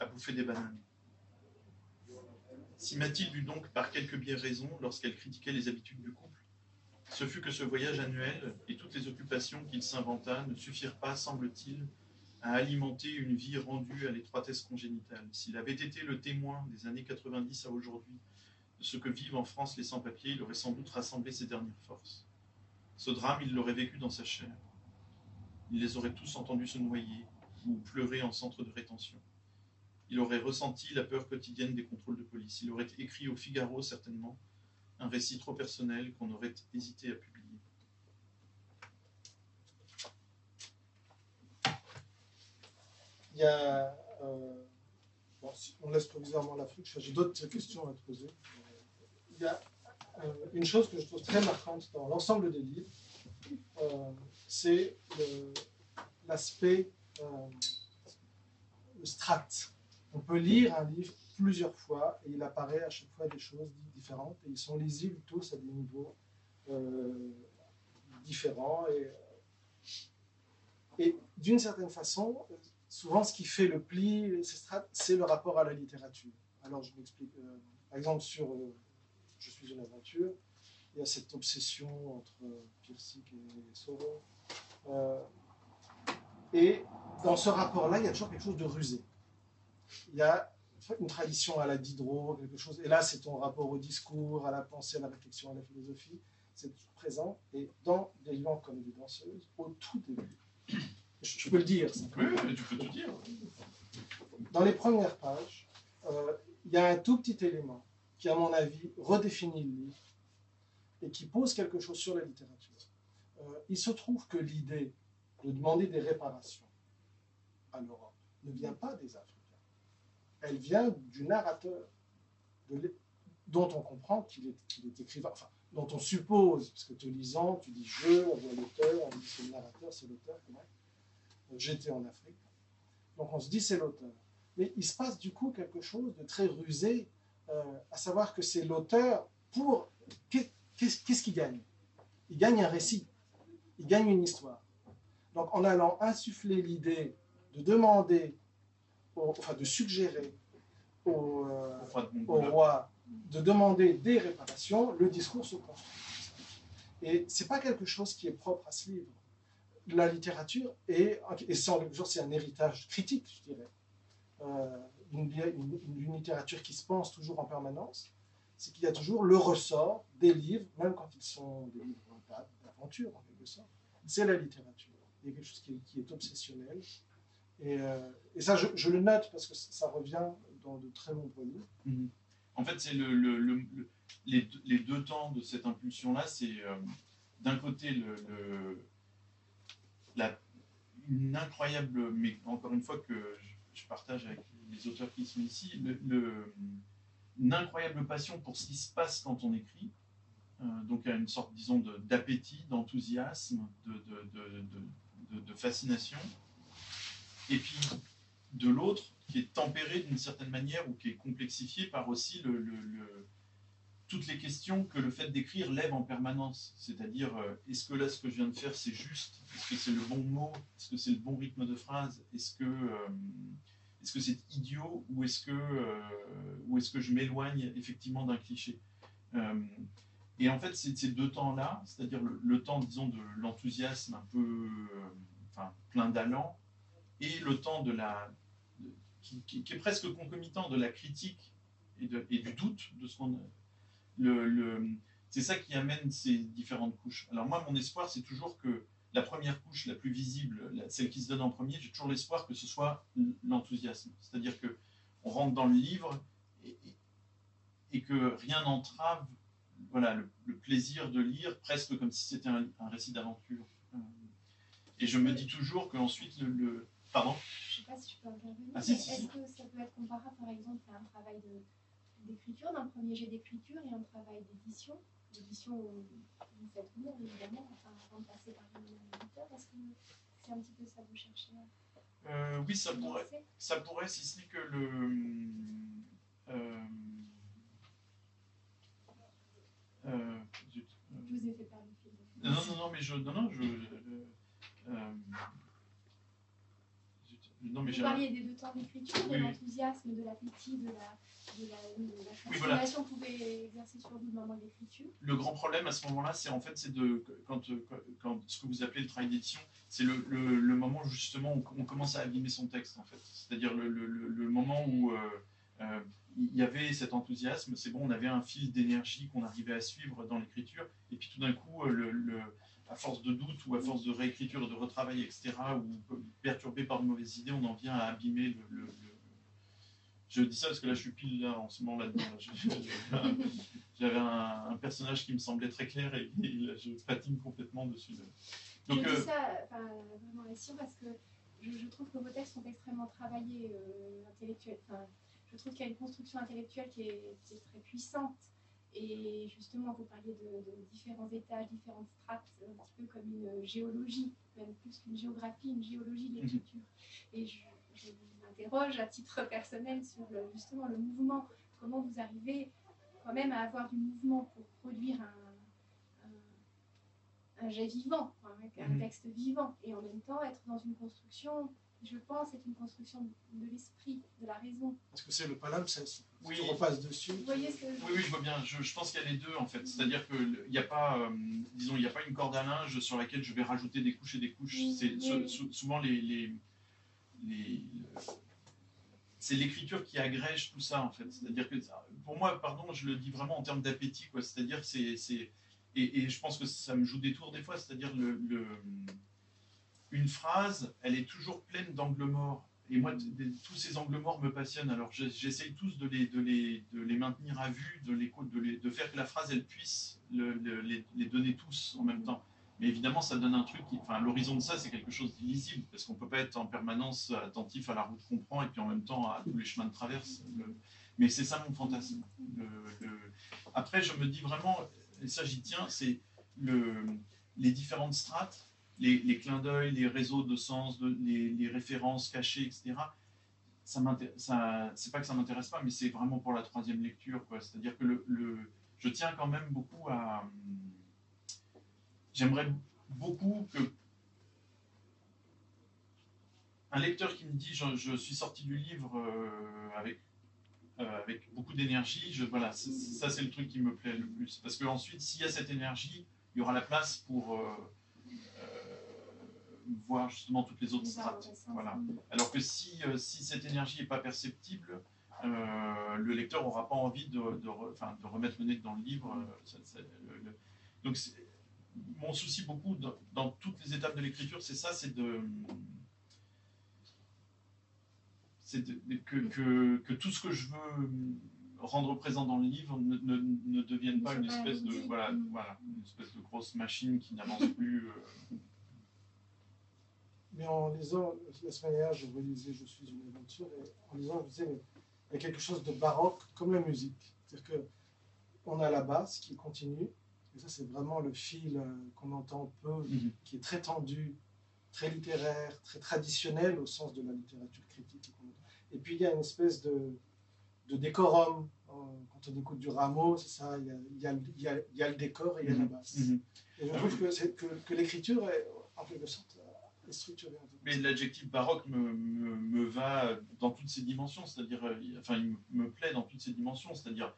à bouffer des bananes. Si Mathilde eut donc par quelque biais raison lorsqu'elle critiquait les habitudes du couple, ce fut que ce voyage annuel et toutes les occupations qu'il s'inventa ne suffirent pas, semble-t-il, à alimenter une vie rendue à l'étroitesse congénitale. S'il avait été le témoin des années 90 à aujourd'hui de ce que vivent en France les sans-papiers, il aurait sans doute rassemblé ses dernières forces. Ce drame, il l'aurait vécu dans sa chair. Il les aurait tous entendus se noyer ou pleurer en centre de rétention. Il aurait ressenti la peur quotidienne des contrôles de police. Il aurait écrit au Figaro, certainement, un récit trop personnel qu'on aurait hésité à publier. Il y a... bon, si on laisse provisoirement l'Afrique, j'ai d'autres questions à te poser. Il y a une chose que je trouve très marquante dans l'ensemble des livres, c'est l'aspect le strat. On peut lire un livre plusieurs fois et il apparaît à chaque fois des choses différentes et ils sont lisibles tous à des niveaux différents et d'une certaine façon, souvent ce qui fait le pli, c'est le rapport à la littérature. Alors je m'explique. Par exemple sur Je suis une aventure, il y a cette obsession entre Pirsig et Sauron. Et dans ce rapport-là, il y a toujours quelque chose de rusé. Il y a une tradition à la Diderot, quelque chose. Et là, c'est ton rapport au discours, à la pensée, à la réflexion, à la philosophie. C'est tout présent. Et dans Des vivants comme des danseuses, au tout début, je peux le dire. Oui, tu peux tout dire. Dans les premières pages, il y a un tout petit élément qui, à mon avis, redéfinit le livre et qui pose quelque chose sur la littérature. Il se trouve que l'idée de demander des réparations à l'Europe ne vient pas des Africains. Elle vient du narrateur, dont on comprend qu'il est écrivain, enfin, dont on suppose, parce que te lisant, tu dis je, on voit l'auteur, on dit c'est le narrateur, c'est l'auteur. J'étais en Afrique. Donc on se dit c'est l'auteur. Mais il se passe du coup quelque chose de très rusé, à savoir que c'est l'auteur pour... Qu'est-ce qu'il gagne? Il gagne un récit, il gagne une histoire. Donc en allant insuffler l'idée de demander, enfin de suggérer au roi de demander des réparations, le discours se construit. Et ce n'est pas quelque chose qui est propre à ce livre. La littérature, et c'est un héritage critique, je dirais, d'une littérature qui se pense toujours en permanence, c'est qu'il y a toujours le ressort des livres, même quand ils sont des livres d'aventure, en quelque sorte. C'est la littérature. Il y a quelque chose qui est obsessionnel. Et ça, je le note parce que ça revient dans de très nombreux livres. Mmh. En fait, c'est les deux temps de cette impulsion-là, c'est d'un côté une incroyable, mais encore une fois que je partage avec les auteurs qui sont ici, une incroyable passion pour ce qui se passe quand on écrit. Donc il y a une sorte, disons, d'appétit, d'enthousiasme, de fascination. Et puis de l'autre, qui est tempéré d'une certaine manière ou qui est complexifié par aussi toutes les questions que le fait d'écrire lève en permanence. C'est-à-dire, est-ce que là, ce que je viens de faire, c'est juste? Est-ce que c'est le bon mot? Est-ce que c'est le bon rythme de phrase? Est-ce que c'est idiot? Ou est-ce que je m'éloigne effectivement d'un cliché? Et en fait, ces deux temps-là, c'est-à-dire le temps, disons, de l'enthousiasme un peu plein d'allant, et le temps qui est presque concomitant de la critique et du doute de ce qu'on... c'est ça qui amène ces différentes couches. Alors moi, mon espoir, c'est toujours que la première couche, la plus visible, celle qui se donne en premier, j'ai toujours l'espoir que ce soit l'enthousiasme. C'est-à-dire qu'on rentre dans le livre et que rien n'entrave le plaisir de lire, presque comme si c'était un récit d'aventure. Et je me dis toujours qu'ensuite, Pardon? Je ne sais pas si je peux intervenir. Ah, si. Est-ce que ça peut être comparable, par exemple, à un travail d'écriture, d'un premier jet d'écriture et un travail d'édition? L'édition, vous faites vous, évidemment, avant de passer par l'éditeur. Est-ce que c'est un petit peu ça que vous cherchez oui, ça pourrait, si ce n'est que je vous ai fait perdre le fil. Non, mais vous parliez des deux temps d'écriture, de l'enthousiasme, de l'appétit, de la fascination que vous pouvez exercer sur vous le moment de l'écriture. Le grand problème à ce moment-là, c'est quand ce que vous appelez le travail d'édition, c'est le moment où justement on commence à abîmer son texte, en fait. C'est-à-dire le moment où il y avait cet enthousiasme, c'est bon, on avait un fil d'énergie qu'on arrivait à suivre dans l'écriture, et puis tout d'un coup, à force de doute ou à force de réécriture, de retravail, etc., ou perturbé par de mauvaises idées, on en vient à abîmer Je dis ça parce que là, je suis pile là, en ce moment là-dedans. J'avais un personnage qui me semblait très clair et je patine complètement dessus. Donc, je dis ça vraiment ici parce que je trouve que vos textes sont extrêmement travaillés intellectuels. Je trouve qu'il y a une construction intellectuelle qui est très puissante. Et justement, vous parliez de différents étages, différentes strates, un petit peu comme une géologie, même plus qu'une géographie, une géologie de l'écriture. Et je m'interroge à titre personnel sur justement le mouvement. Comment vous arrivez quand même à avoir du mouvement pour produire un jet vivant, un texte vivant, et en même temps être dans une construction... Je pense que c'est une construction de l'esprit, de la raison. Parce que c'est le palimpseste. Oui. Tu repasses dessus. Vous voyez ce que Oui, je vois bien. Je pense qu'il y a les deux, en fait. C'est-à-dire qu'il n'y a pas, disons, il n'y a pas une corde à linge sur laquelle je vais rajouter des couches et des couches. Souvent, c'est l'écriture qui agrège tout ça, en fait. C'est-à-dire que, pour moi, pardon, je le dis vraiment en termes d'appétit, quoi. C'est-à-dire, et je pense que ça me joue des tours des fois. C'est-à-dire, une phrase, elle est toujours pleine d'angles morts. Et moi, tous ces angles morts me passionnent. Alors, j'essaye tous de les maintenir à vue, de faire que la phrase, elle puisse les donner tous en même temps. Mais évidemment, ça donne un truc l'horizon de ça, c'est quelque chose d'illisible, parce qu'on ne peut pas être en permanence attentif à la route qu'on prend et puis en même temps à tous les chemins de traverse. Mais c'est ça mon fantasme. Après, je me dis vraiment, et ça j'y tiens, c'est les différentes strates, les clins d'œil, les réseaux de sens, les références cachées, etc. c'est pas que ça m'intéresse pas, mais c'est vraiment pour la troisième lecture, quoi. C'est-à-dire que je tiens quand même beaucoup à... J'aimerais beaucoup que un lecteur qui me dit je suis sorti du livre avec beaucoup d'énergie, voilà, ça c'est le truc qui me plaît le plus. Parce qu'ensuite, s'il y a cette énergie, il y aura la place pour voir justement toutes les autres strates. Voilà. Alors que si cette énergie n'est pas perceptible, le lecteur n'aura pas envie de remettre le nez dans le livre. Donc mon souci beaucoup dans toutes les étapes de l'écriture, c'est ça, c'est que tout ce que je veux rendre présent dans le livre ne devienne pas une espèce de une espèce de grosse machine qui n'avance plus. Mais en lisant, la semaine dernière, je relisais Je suis une aventure, et en lisant, je me disais, mais il y a quelque chose de baroque comme la musique. C'est-à-dire qu'on a la basse qui continue, et ça c'est vraiment le fil qu'on entend peu, qui est très tendu, très littéraire, très traditionnel au sens de la littérature critique. Et puis il y a une espèce de décorum. Quand on écoute du Rameau, c'est ça, il y a le décor et il y a la basse. Et je trouve que l'écriture est en quelque sorte structurée. Mais l'adjectif baroque me va dans toutes ses dimensions, c'est-à-dire, il me plaît dans toutes ses dimensions, c'est-à-dire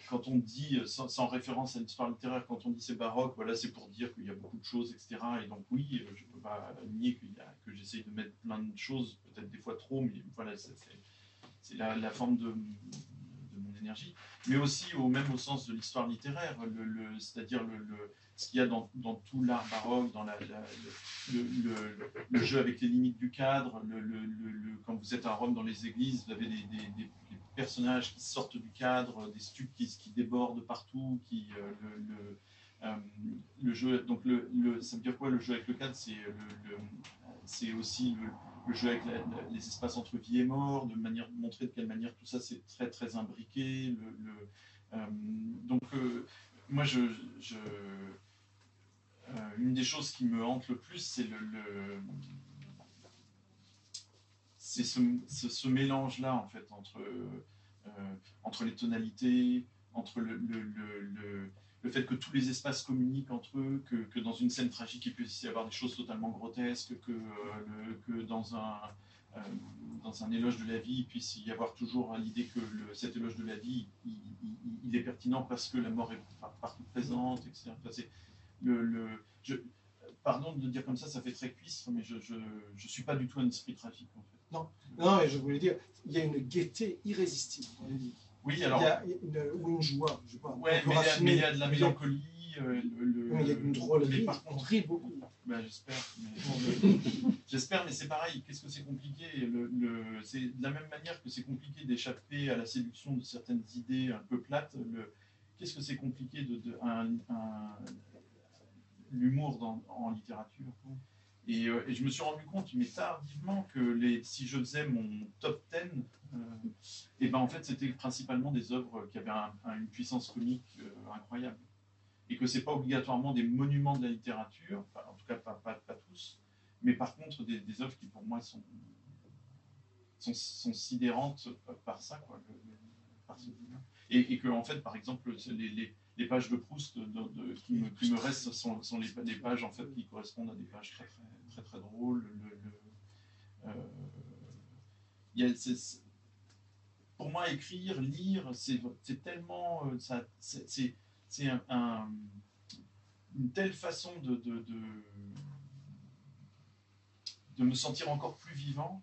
quand on dit, sans référence à l'histoire littéraire, quand on dit c'est baroque, voilà, c'est pour dire qu'il y a beaucoup de choses, etc. Et donc oui, je ne peux pas nier que j'essaye de mettre plein de choses, peut-être des fois trop, mais voilà, c'est la forme de mon énergie. Mais aussi, même au sens de l'histoire littéraire, c'est-à-dire ce qu'il y a dans tout l'art baroque, dans le jeu avec les limites du cadre, quand vous êtes à Rome dans les églises, vous avez des personnages qui sortent du cadre, des stupes qui débordent partout, le jeu, donc ça veut dire quoi le jeu avec le cadre? C'est aussi le jeu avec les espaces entre vie et mort, de montrer de quelle manière tout ça c'est très très imbriqué. Donc moi une des choses qui me hante le plus, c'est ce mélange-là en fait entre les tonalités, entre le fait que tous les espaces communiquent entre eux, que dans une scène tragique il peut y avoir des choses totalement grotesques, que dans un éloge de la vie il puisse y avoir toujours l'idée que cet éloge de la vie il est pertinent parce que la mort est partout présente, etc. Pardon de le dire comme ça fait très cuistre, mais je suis pas du tout un esprit tragique en fait. Non, et je voulais dire, il y a une gaieté irrésistible dans les livres. Oui, alors. Ou une joie, je sais pas. Ouais, mais il y a de la mélancolie. Il y a une drôlerie, on rit beaucoup. Ben, j'espère, mais c'est pareil. Qu'est-ce que c'est compliqué c'est de la même manière que c'est compliqué d'échapper à la séduction de certaines idées un peu plates. Qu'est-ce que c'est compliqué l'humour en littérature. Et je me suis rendu compte, mais tardivement, que si je faisais mon top 10, et ben en fait c'était principalement des œuvres qui avaient une puissance comique incroyable. Et que c'est pas obligatoirement des monuments de la littérature, enfin, en tout cas pas tous, mais par contre des œuvres qui pour moi sont sidérantes par ça, quoi, par ce et que en fait par exemple les pages de Proust qui me restent sont les pages en fait qui correspondent à des pages très très très, très drôles. Pour moi, écrire, lire, c'est tellement c'est une telle façon de me sentir encore plus vivant.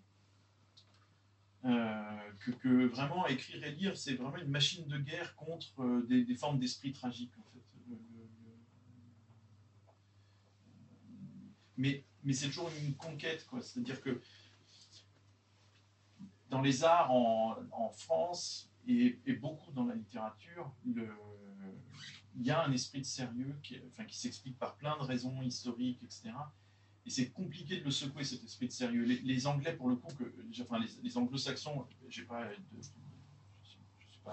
Que vraiment écrire et lire, c'est vraiment une machine de guerre contre des formes d'esprit tragique en fait. Mais c'est toujours une conquête, quoi. C'est-à-dire que dans les arts en France et beaucoup dans la littérature, il y a un esprit de sérieux qui s'explique par plein de raisons historiques, etc. Et c'est compliqué de le secouer, cet esprit de sérieux. Les Anglais, pour le coup, les Anglo-Saxons, je suis pas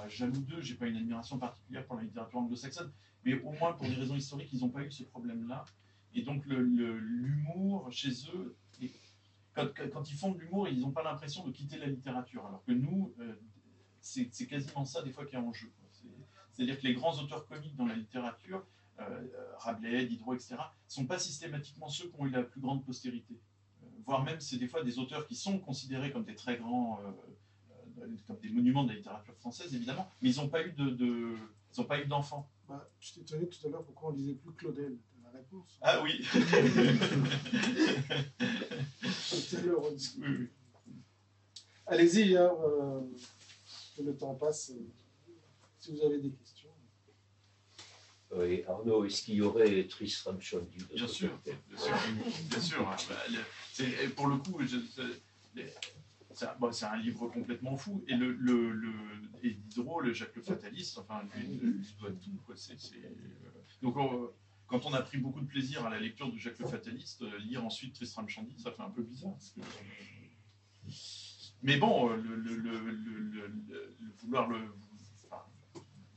jaloux d'eux, j'ai pas une admiration particulière pour la littérature anglo-saxonne, mais au moins pour des raisons historiques, ils n'ont pas eu ce problème-là. Et donc l'humour chez eux, quand ils font de l'humour, ils n'ont pas l'impression de quitter la littérature, alors que nous, c'est quasiment ça des fois qui est en jeu. C'est-à-dire que les grands auteurs comiques dans la littérature, Rabelais, Diderot, etc., ne sont pas systématiquement ceux qui ont eu la plus grande postérité. Voire même, c'est des fois des auteurs qui sont considérés comme des très grands, comme des monuments de la littérature française, évidemment, mais ils n'ont pas eu d'enfants. Bah, je t'ai étonné tout à l'heure pourquoi on ne disait plus Claudel. T'as la réponse. Ah oui. C'est le rediscuter. Oui. Allez-y, hein, que le temps passe. Si vous avez des questions. Oui, Arnaud, est-ce qu'il y aurait Tristram Shandy? Bien sûr, bien sûr. Pour le coup, c'est un livre complètement fou. Et et Diderot, le Jacques le Fataliste, enfin, lui doit tout. Quoi. Donc, quand on a pris beaucoup de plaisir à la lecture de Jacques le Fataliste, lire ensuite Tristram Shandy, ça fait un peu bizarre. Mais bon,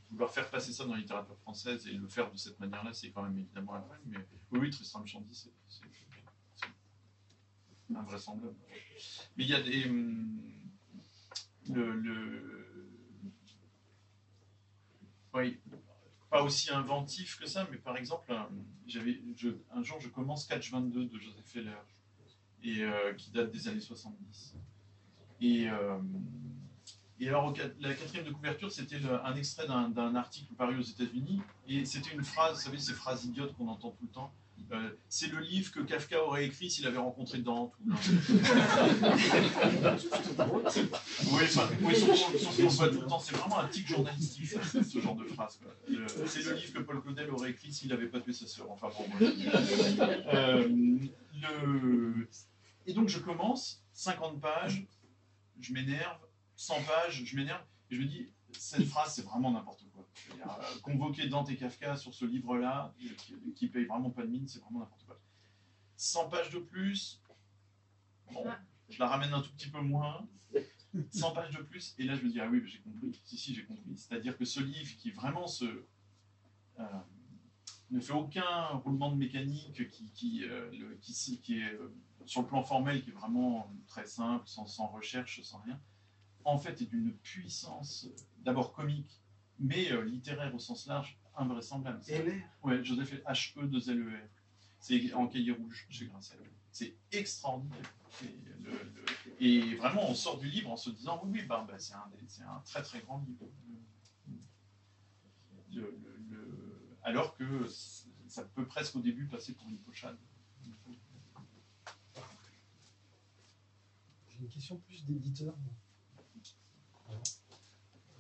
vouloir faire passer ça dans la littérature française et le faire de cette manière-là, c'est quand même évidemment incroyable. Mais oui, Tristram Shandy, c'est invraisemblable. Mais il y a des... Oui, pas aussi inventif que ça, mais par exemple, un jour, je commence Catch 22 de Joseph Feller, et, qui date des années 70. Et alors, la quatrième de couverture, c'était un extrait d'un article paru aux États-Unis, et c'était une phrase, vous savez, ces phrases idiotes qu'on entend tout le temps. C'est le livre que Kafka aurait écrit s'il avait rencontré Dante. Oui, sauf qu'on voit tout le temps, c'est vraiment un tic journalistique, ce genre de phrase. C'est le livre que Paul Claudel aurait écrit s'il n'avait pas tué sa sœur. Enfin bon, Et donc je commence, 50 pages, je m'énerve, 100 pages, je m'énerve, et je me dis, cette phrase, c'est vraiment n'importe quoi. Convoquer Dante et Kafka sur ce livre-là, qui paye vraiment pas de mine, c'est vraiment n'importe quoi. 100 pages de plus, bon, je la ramène un tout petit peu moins, 100 pages de plus, et là je me dis, ah oui, j'ai compris, si, j'ai compris. C'est-à-dire que ce livre qui vraiment ne fait aucun roulement de mécanique qui est sur le plan formel, qui est vraiment très simple, sans recherche, sans rien, en fait est d'une puissance d'abord comique, mais littéraire au sens large, invraisemblable. Ouais, Joseph H-E-2-L-E-R. C'est en cahier rouge chez Grasset. C'est extraordinaire. Et vraiment, on sort du livre en se disant, oui, c'est un très très grand livre. Alors que ça peut presque au début passer pour une pochade. J'ai une question plus d'éditeur.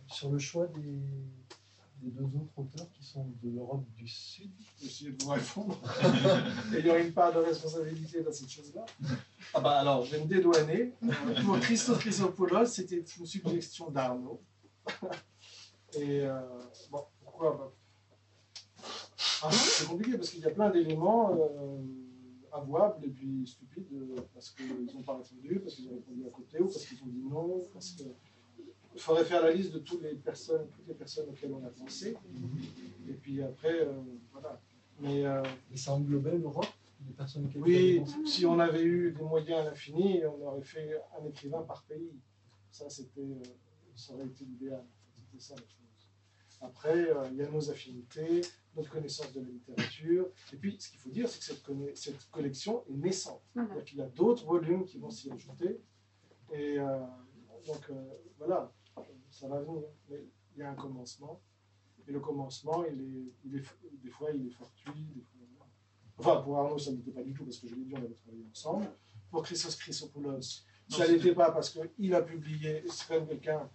Sur le choix des deux autres auteurs qui sont de l'Europe du Sud. Essayez de vous répondre. Et il y aurait une part de responsabilité dans cette chose-là. Ah bah alors, je vais me dédouaner. Pour Christos Chrysopoulos, c'était une suggestion d'Arnaud. Et bon, pourquoi c'est compliqué parce qu'il y a plein d'éléments avouables et puis stupides parce qu'ils n'ont pas répondu, parce qu'ils ont répondu à côté ou parce qu'ils ont dit non, parce que il faudrait faire la liste de toutes les personnes auxquelles on a pensé. Et puis après, voilà. Mais ça englobait l'Europe, les personnes auxquelles oui, on a pensé. si on avait eu des moyens à l'infini, on aurait fait un écrivain par pays. Ça aurait été l'idéal. C'était ça la chose. Après, il y a nos affinités, notre connaissance de la littérature. Et puis, ce qu'il faut dire, c'est que cette collection est naissante. C'est-à-dire qu'il y a d'autres volumes qui vont s'y ajouter. Et donc, voilà. Ça va venir, mais il y a un commencement, et le commencement, des fois il est fortuit, des fois, voilà. Enfin, pour Arnaud, ça ne l'était pas du tout, parce que je l'ai dit, on avait travaillé ensemble. Pour Christos Chrysopoulos, ça ne l'était pas, parce qu'il a publié, c'est quand même quelqu'un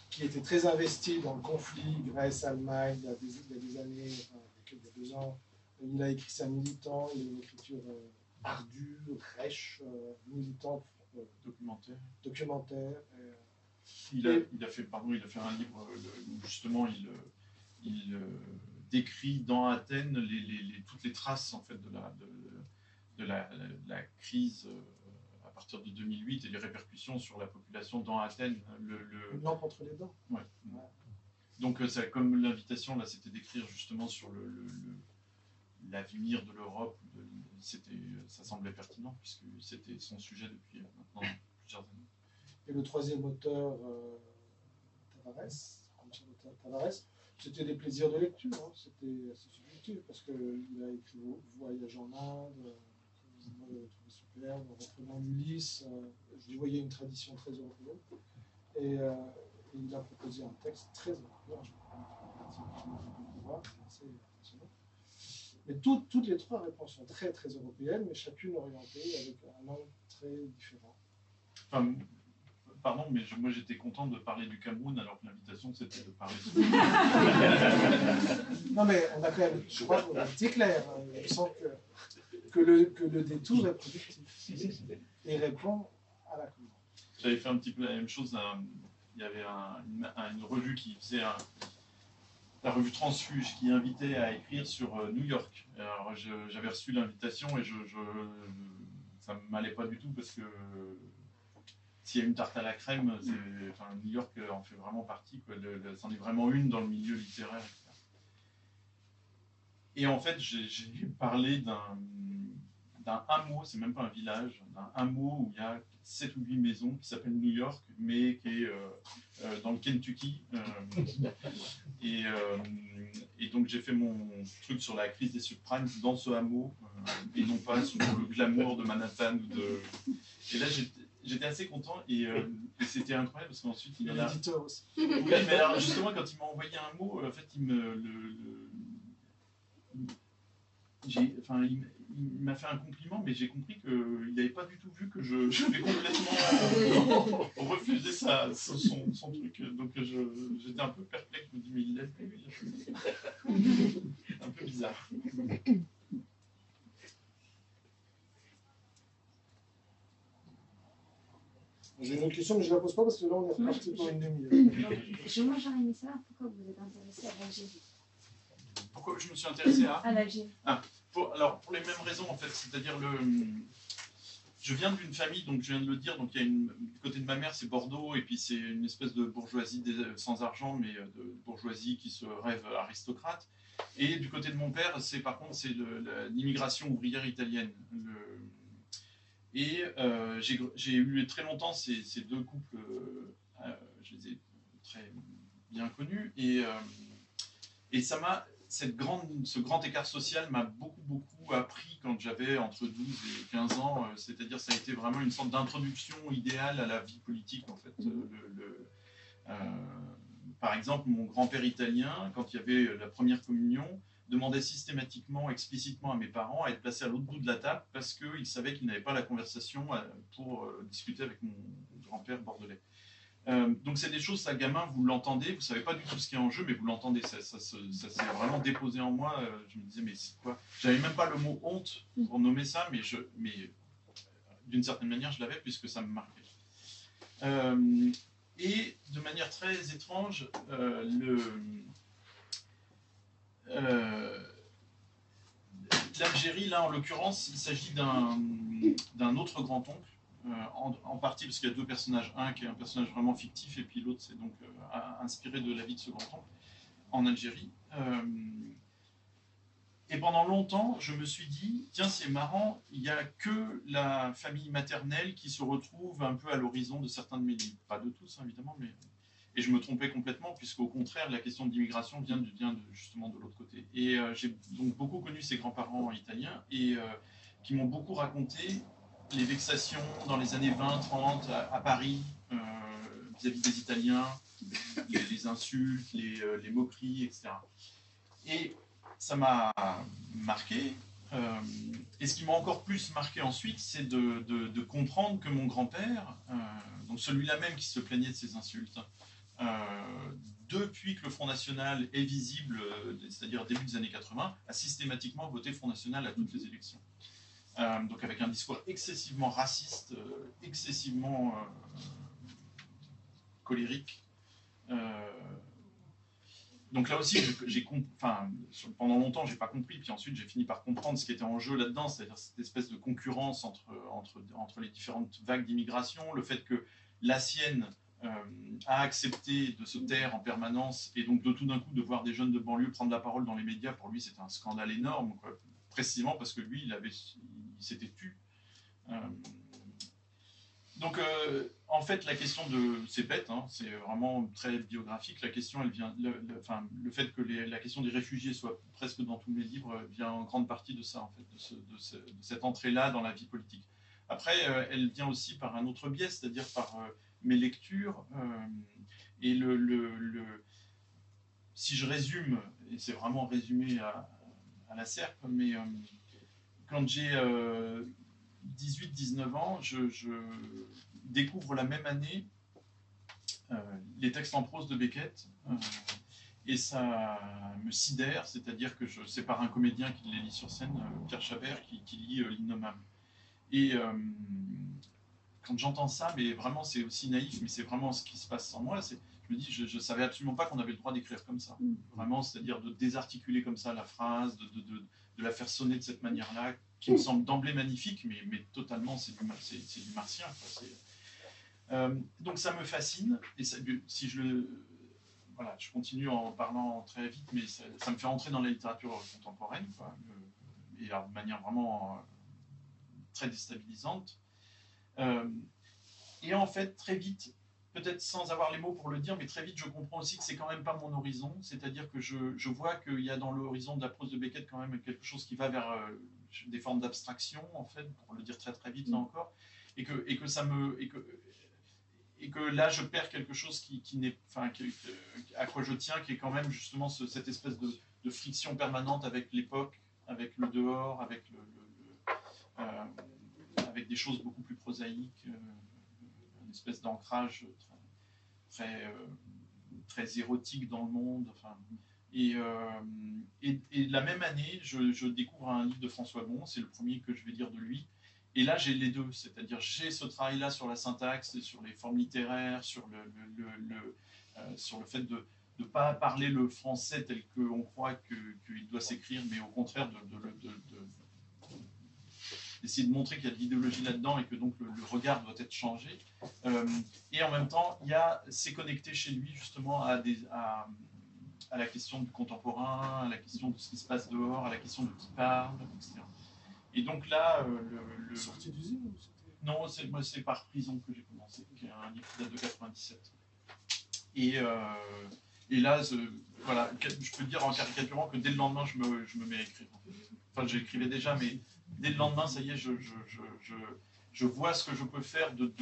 qui était très investi dans le conflit Grèce-Allemagne, il y a des années, il y a 2 ans. Il a écrit ça militant, il a une écriture ardue, rêche, militante, documentaire. Il a fait un livre où justement il décrit dans Athènes toutes les traces en fait de la crise à partir de 2008 et les répercussions sur la population dans Athènes. Une lampe entre les dents. Ouais. Donc comme l'invitation là, c'était d'écrire justement sur l'avenir de l'Europe, ça semblait pertinent, puisque c'était son sujet depuis maintenant plusieurs années. Et le troisième auteur, Tavares, c'était des plaisirs de lecture, hein. C'était assez subjectif, parce qu'il a écrit Voyage en Inde, moi j'avais trouvé superbe, reprenant l'Ulysse, je voyais une tradition très européenne, et il a proposé un texte très européen, c'est impressionnant. Mais toutes les trois réponses sont très très européennes, mais chacune orientée avec un angle très différent. Enfin, pardon, mais moi j'étais content de parler du Cameroun alors que l'invitation c'était de parler de... Non mais on a quand même, je crois qu'on a été clair, hein. Il me semble que le détour est productif et répond à la commande. J'avais fait un petit peu la même chose, il y avait une revue qui faisait la revue Transfuge qui invitait à écrire sur New York. Alors j'avais reçu l'invitation et ça ne m'allait pas du tout parce que s'il y a une tarte à la crème, New York en fait vraiment partie, quoi. C'en est vraiment une dans le milieu littéraire, etc. Et en fait, j'ai parlé d'un hameau, c'est même pas un village, d'un hameau où il y a 7 ou 8 maisons qui s'appellent New York, mais qui est dans le Kentucky. Et donc j'ai fait mon truc sur la crise des subprimes dans ce hameau, et non pas sur le glamour de Manhattan. Et là, j'étais assez content, et c'était incroyable, parce qu'ensuite, il y en a... L'éditeur aussi. Oui, mais alors, justement, quand il m'a envoyé un mot, en fait, il m'a fait un compliment, mais j'ai compris qu'il n'avait pas du tout vu que je vais complètement refuser son truc. Donc j'étais un peu perplexe, je me dis, mais il l'a fait, un peu bizarre. J'ai une autre question, mais je ne la pose pas parce que là on est reparti pour une demi-heure. Moi j'aurais aimé savoir pourquoi vous êtes intéressé à l'Algérie. Pourquoi je me suis intéressé à l'Algérie. Alors, pour les mêmes raisons, en fait, c'est-à-dire je viens d'une famille, donc je viens de le dire, donc il y a du côté de ma mère, c'est Bordeaux, et puis c'est une espèce de bourgeoisie sans argent, mais de bourgeoisie qui se rêve aristocrate. Et du côté de mon père, par contre, c'est l'immigration ouvrière italienne. Et j'ai eu très longtemps ces deux couples, je les ai très bien connus, et ça m'a... Ce grand écart social m'a beaucoup appris quand j'avais entre 12 et 15 ans, c'est-à-dire ça a été vraiment une sorte d'introduction idéale à la vie politique en fait. Par exemple, mon grand-père italien, quand il y avait la première communion, demandait systématiquement, explicitement à mes parents à être placés à l'autre bout de la table parce qu'il savait qu'il n'avait pas la conversation pour discuter avec mon grand-père bordelais. Donc c'est des choses, ça gamin, vous l'entendez, vous savez pas du tout ce qui est en jeu, mais vous l'entendez, ça s'est vraiment déposé en moi. Je me disais, mais c'est quoi? J'avais même pas le mot honte pour nommer ça, mais d'une certaine manière, je l'avais puisque ça me marquait. Et de manière très étrange, l'Algérie, là en l'occurrence, il s'agit d'un autre grand-oncle. En partie parce qu'il y a deux personnages, un qui est un personnage vraiment fictif et puis l'autre c'est donc inspiré de la vie de ce grand-oncle en Algérie. Et pendant longtemps, je me suis dit, tiens c'est marrant, il n'y a que la famille maternelle qui se retrouve un peu à l'horizon de certains de mes livres. Pas de tous évidemment, mais... Et je me trompais complètement, puisqu'au contraire, la question de l'immigration vient justement de l'autre côté. Et j'ai donc beaucoup connu ces grands-parents italiens et qui m'ont beaucoup raconté les vexations dans les années 20-30 à Paris vis-à-vis des Italiens, les insultes, les moqueries, etc. Et ça m'a marqué. Et ce qui m'a encore plus marqué ensuite, c'est de comprendre que mon grand-père, donc celui-là même qui se plaignait de ces insultes, depuis que le Front National est visible, c'est-à-dire début des années 80, a systématiquement voté Front National à toutes les élections. Donc avec un discours excessivement raciste, excessivement colérique. Donc là aussi, pendant longtemps, j'ai pas compris, puis ensuite j'ai fini par comprendre ce qui était en jeu là-dedans, c'est-à-dire cette espèce de concurrence entre les différentes vagues d'immigration, le fait que la sienne a accepté de se taire en permanence, et donc de tout d'un coup de voir des jeunes de banlieue prendre la parole dans les médias, pour lui c'était un scandale énorme, quoi. précisément parce que lui, il s'était tu. Donc, en fait, la question c'est bête, hein, c'est vraiment très biographique. La question, elle vient, le fait que la question des réfugiés soit presque dans tous mes livres vient en grande partie de ça, en fait, de cette entrée-là dans la vie politique. Après, elle vient aussi par un autre biais, c'est-à-dire par mes lectures. Et si je résume, et c'est vraiment résumé à la serpe, mais quand j'ai 18-19 ans, je découvre la même année les textes en prose de Beckett, et ça me sidère, c'est-à-dire que c'est par un comédien qui les lit sur scène, Pierre Chabert, qui lit L'Innommable. Et quand j'entends ça, mais vraiment c'est aussi naïf, mais c'est vraiment ce qui se passe en moi, je me dis, je ne savais absolument pas qu'on avait le droit d'écrire comme ça. Vraiment, c'est-à-dire de désarticuler comme ça la phrase, de la faire sonner de cette manière-là, qui me semble d'emblée magnifique, mais totalement, c'est du martien. Donc ça me fascine, et si voilà, je continue en parlant très vite, mais ça me fait entrer dans la littérature contemporaine, quoi, et alors, de manière vraiment très déstabilisante. Et en fait, très vite, peut-être sans avoir les mots pour le dire, mais très vite, je comprends aussi que c'est quand même pas mon horizon, c'est-à-dire que je vois qu'il y a dans l'horizon de la prose de Beckett quand même quelque chose qui va vers des formes d'abstraction, en fait, pour le dire très très vite là encore, et que là je perds quelque chose qui n'est, enfin, à quoi je tiens, qui est quand même justement cette espèce de friction permanente avec l'époque, avec le dehors, avec avec des choses beaucoup plus prosaïques, une espèce d'ancrage très érotique dans le monde. Enfin, et la même année, je découvre un livre de François Bon, c'est le premier que je vais lire de lui. Et là, j'ai les deux, c'est-à-dire j'ai ce travail-là sur la syntaxe, sur les formes littéraires, sur le fait de ne pas parler le français tel qu'on croit qu'il doit s'écrire, mais au contraire d'essayer de montrer qu'il y a de l'idéologie là-dedans et que donc le regard doit être changé. Et en même temps, c'est connecté chez lui justement à la question du contemporain, à la question de ce qui se passe dehors, à la question de qui parle, etc. Et donc là, Sortie d'usine ou c'était... Non, c'est par prison que j'ai commencé, qui est un livre qui date de 97. Et là, voilà, je peux dire en caricaturant que dès le lendemain, je me mets à écrire. Enfin, j'écrivais déjà, mais dès le lendemain, ça y est, je vois ce que je peux faire de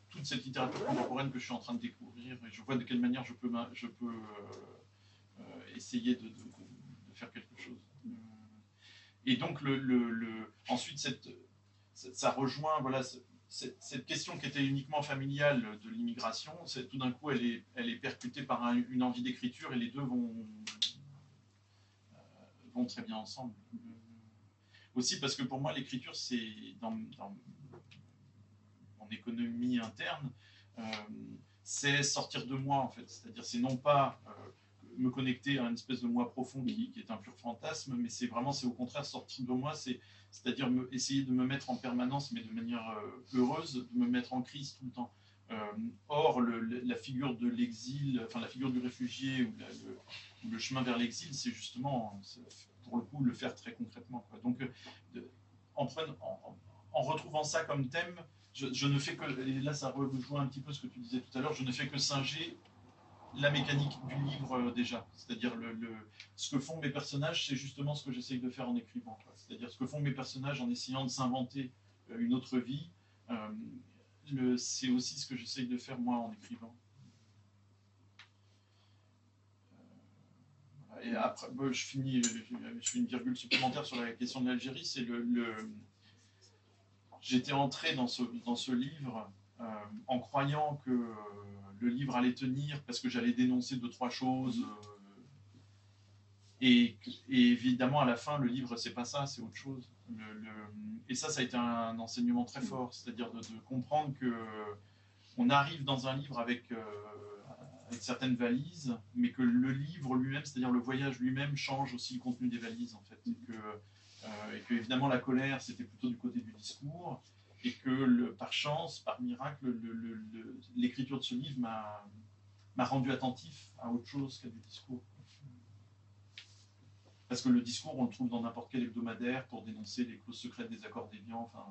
toute cette littérature contemporaine que je suis en train de découvrir, et je vois de quelle manière je peux essayer de faire quelque chose. Et donc, ensuite, ça rejoint, voilà, cette question qui était uniquement familiale de l'immigration, tout d'un coup, elle est percutée par une envie d'écriture, et les deux vont très bien ensemble. Aussi parce que pour moi, l'écriture, c'est dans mon économie interne, c'est sortir de moi, en fait. C'est-à-dire, c'est non pas me connecter à une espèce de moi profond qui est un pur fantasme, mais c'est au contraire sortir de moi, c'est-à-dire essayer de me mettre en permanence, mais de manière heureuse, de me mettre en crise tout le temps. Or, la figure de l'exil, enfin la figure du réfugié ou le chemin vers l'exil, c'est justement, pour le coup, le faire très concrètement, quoi. Donc, en retrouvant ça comme thème, je ne fais que, et là ça rejoint un petit peu ce que tu disais tout à l'heure, je ne fais que singer la mécanique du livre déjà. C'est-à-dire ce que font mes personnages, c'est justement ce que j'essaye de faire en écrivant. C'est-à-dire ce que font mes personnages en essayant de s'inventer une autre vie, c'est aussi ce que j'essaye de faire moi en écrivant. Et après, je fais une virgule supplémentaire sur la question de l'Algérie. C'est j'étais entré dans ce livre en croyant que le livre allait tenir parce que j'allais dénoncer 2-3 choses. Et évidemment, à la fin, le livre, c'est pas ça, c'est autre chose. Et ça a été un enseignement très fort, c'est-à-dire de comprendre qu'on arrive dans un livre avec certaines valises, mais que le livre lui-même, c'est-à-dire le voyage lui-même, change aussi le contenu des valises, en fait. Et que évidemment, la colère, c'était plutôt du côté du discours, et que par chance, par miracle, l'écriture de ce livre m'a rendu attentif à autre chose qu'à du discours. Parce que le discours, on le trouve dans n'importe quel hebdomadaire pour dénoncer les clauses secrètes des accords d'Évian. Enfin,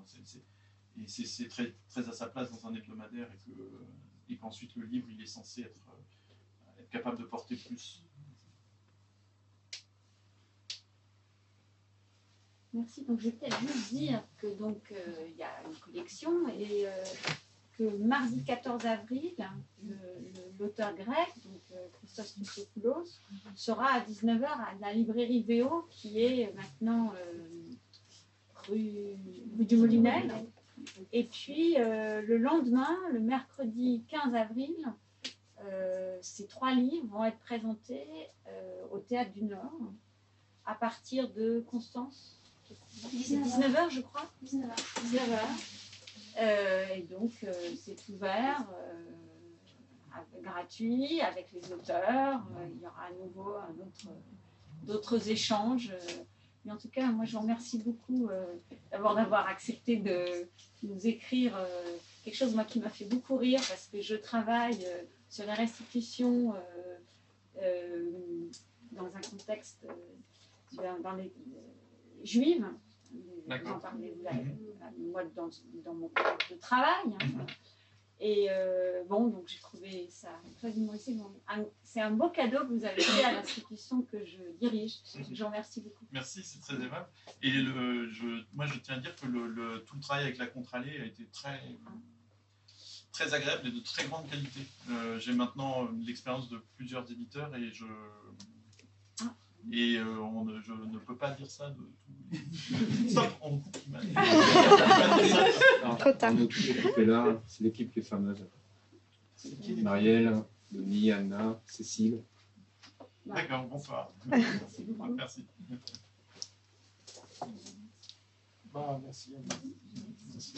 c'est très, très à sa place dans un hebdomadaire et qu'ensuite le livre, il est censé être capable de porter plus. Merci. Donc, je vais peut-être juste dire que donc il y a une collection et que mardi 14 avril, l'auteur grec, donc Christos Christopoulos, sera à 19h à la librairie Véo, qui est maintenant rue du Molinel. Et puis le lendemain, le mercredi 15 avril, ces 3 livres vont être présentés au Théâtre du Nord à partir de Constance. 19h, je crois. 19h. Et donc, c'est ouvert, gratuit, avec les auteurs. Il y aura à nouveau d'autres échanges. Mais en tout cas, moi, je vous remercie beaucoup d'avoir accepté de nous écrire quelque chose moi, qui m'a fait beaucoup rire, parce que je travaille sur la restitution dans un contexte dans les juives. Vous en parlez moi dans mon contexte de travail. Hein. Et bon, donc j'ai trouvé ça très humoristique. C'est un beau cadeau que vous avez fait à l'institution que je dirige. Je vous remercie beaucoup. Merci, c'est très aimable. Et moi, je tiens à dire que tout le travail avec la Contralée a été très agréable et de très grande qualité. J'ai maintenant l'expérience de plusieurs éditeurs et je ne peux pas dire ça de tout. Sauf en coupe image. Trop tard. Toute l'équipe est là, c'est l'équipe qui est fameuse. Marielle, Denis, Anna, Cécile. D'accord, bonsoir. Merci. Bon, merci. Merci.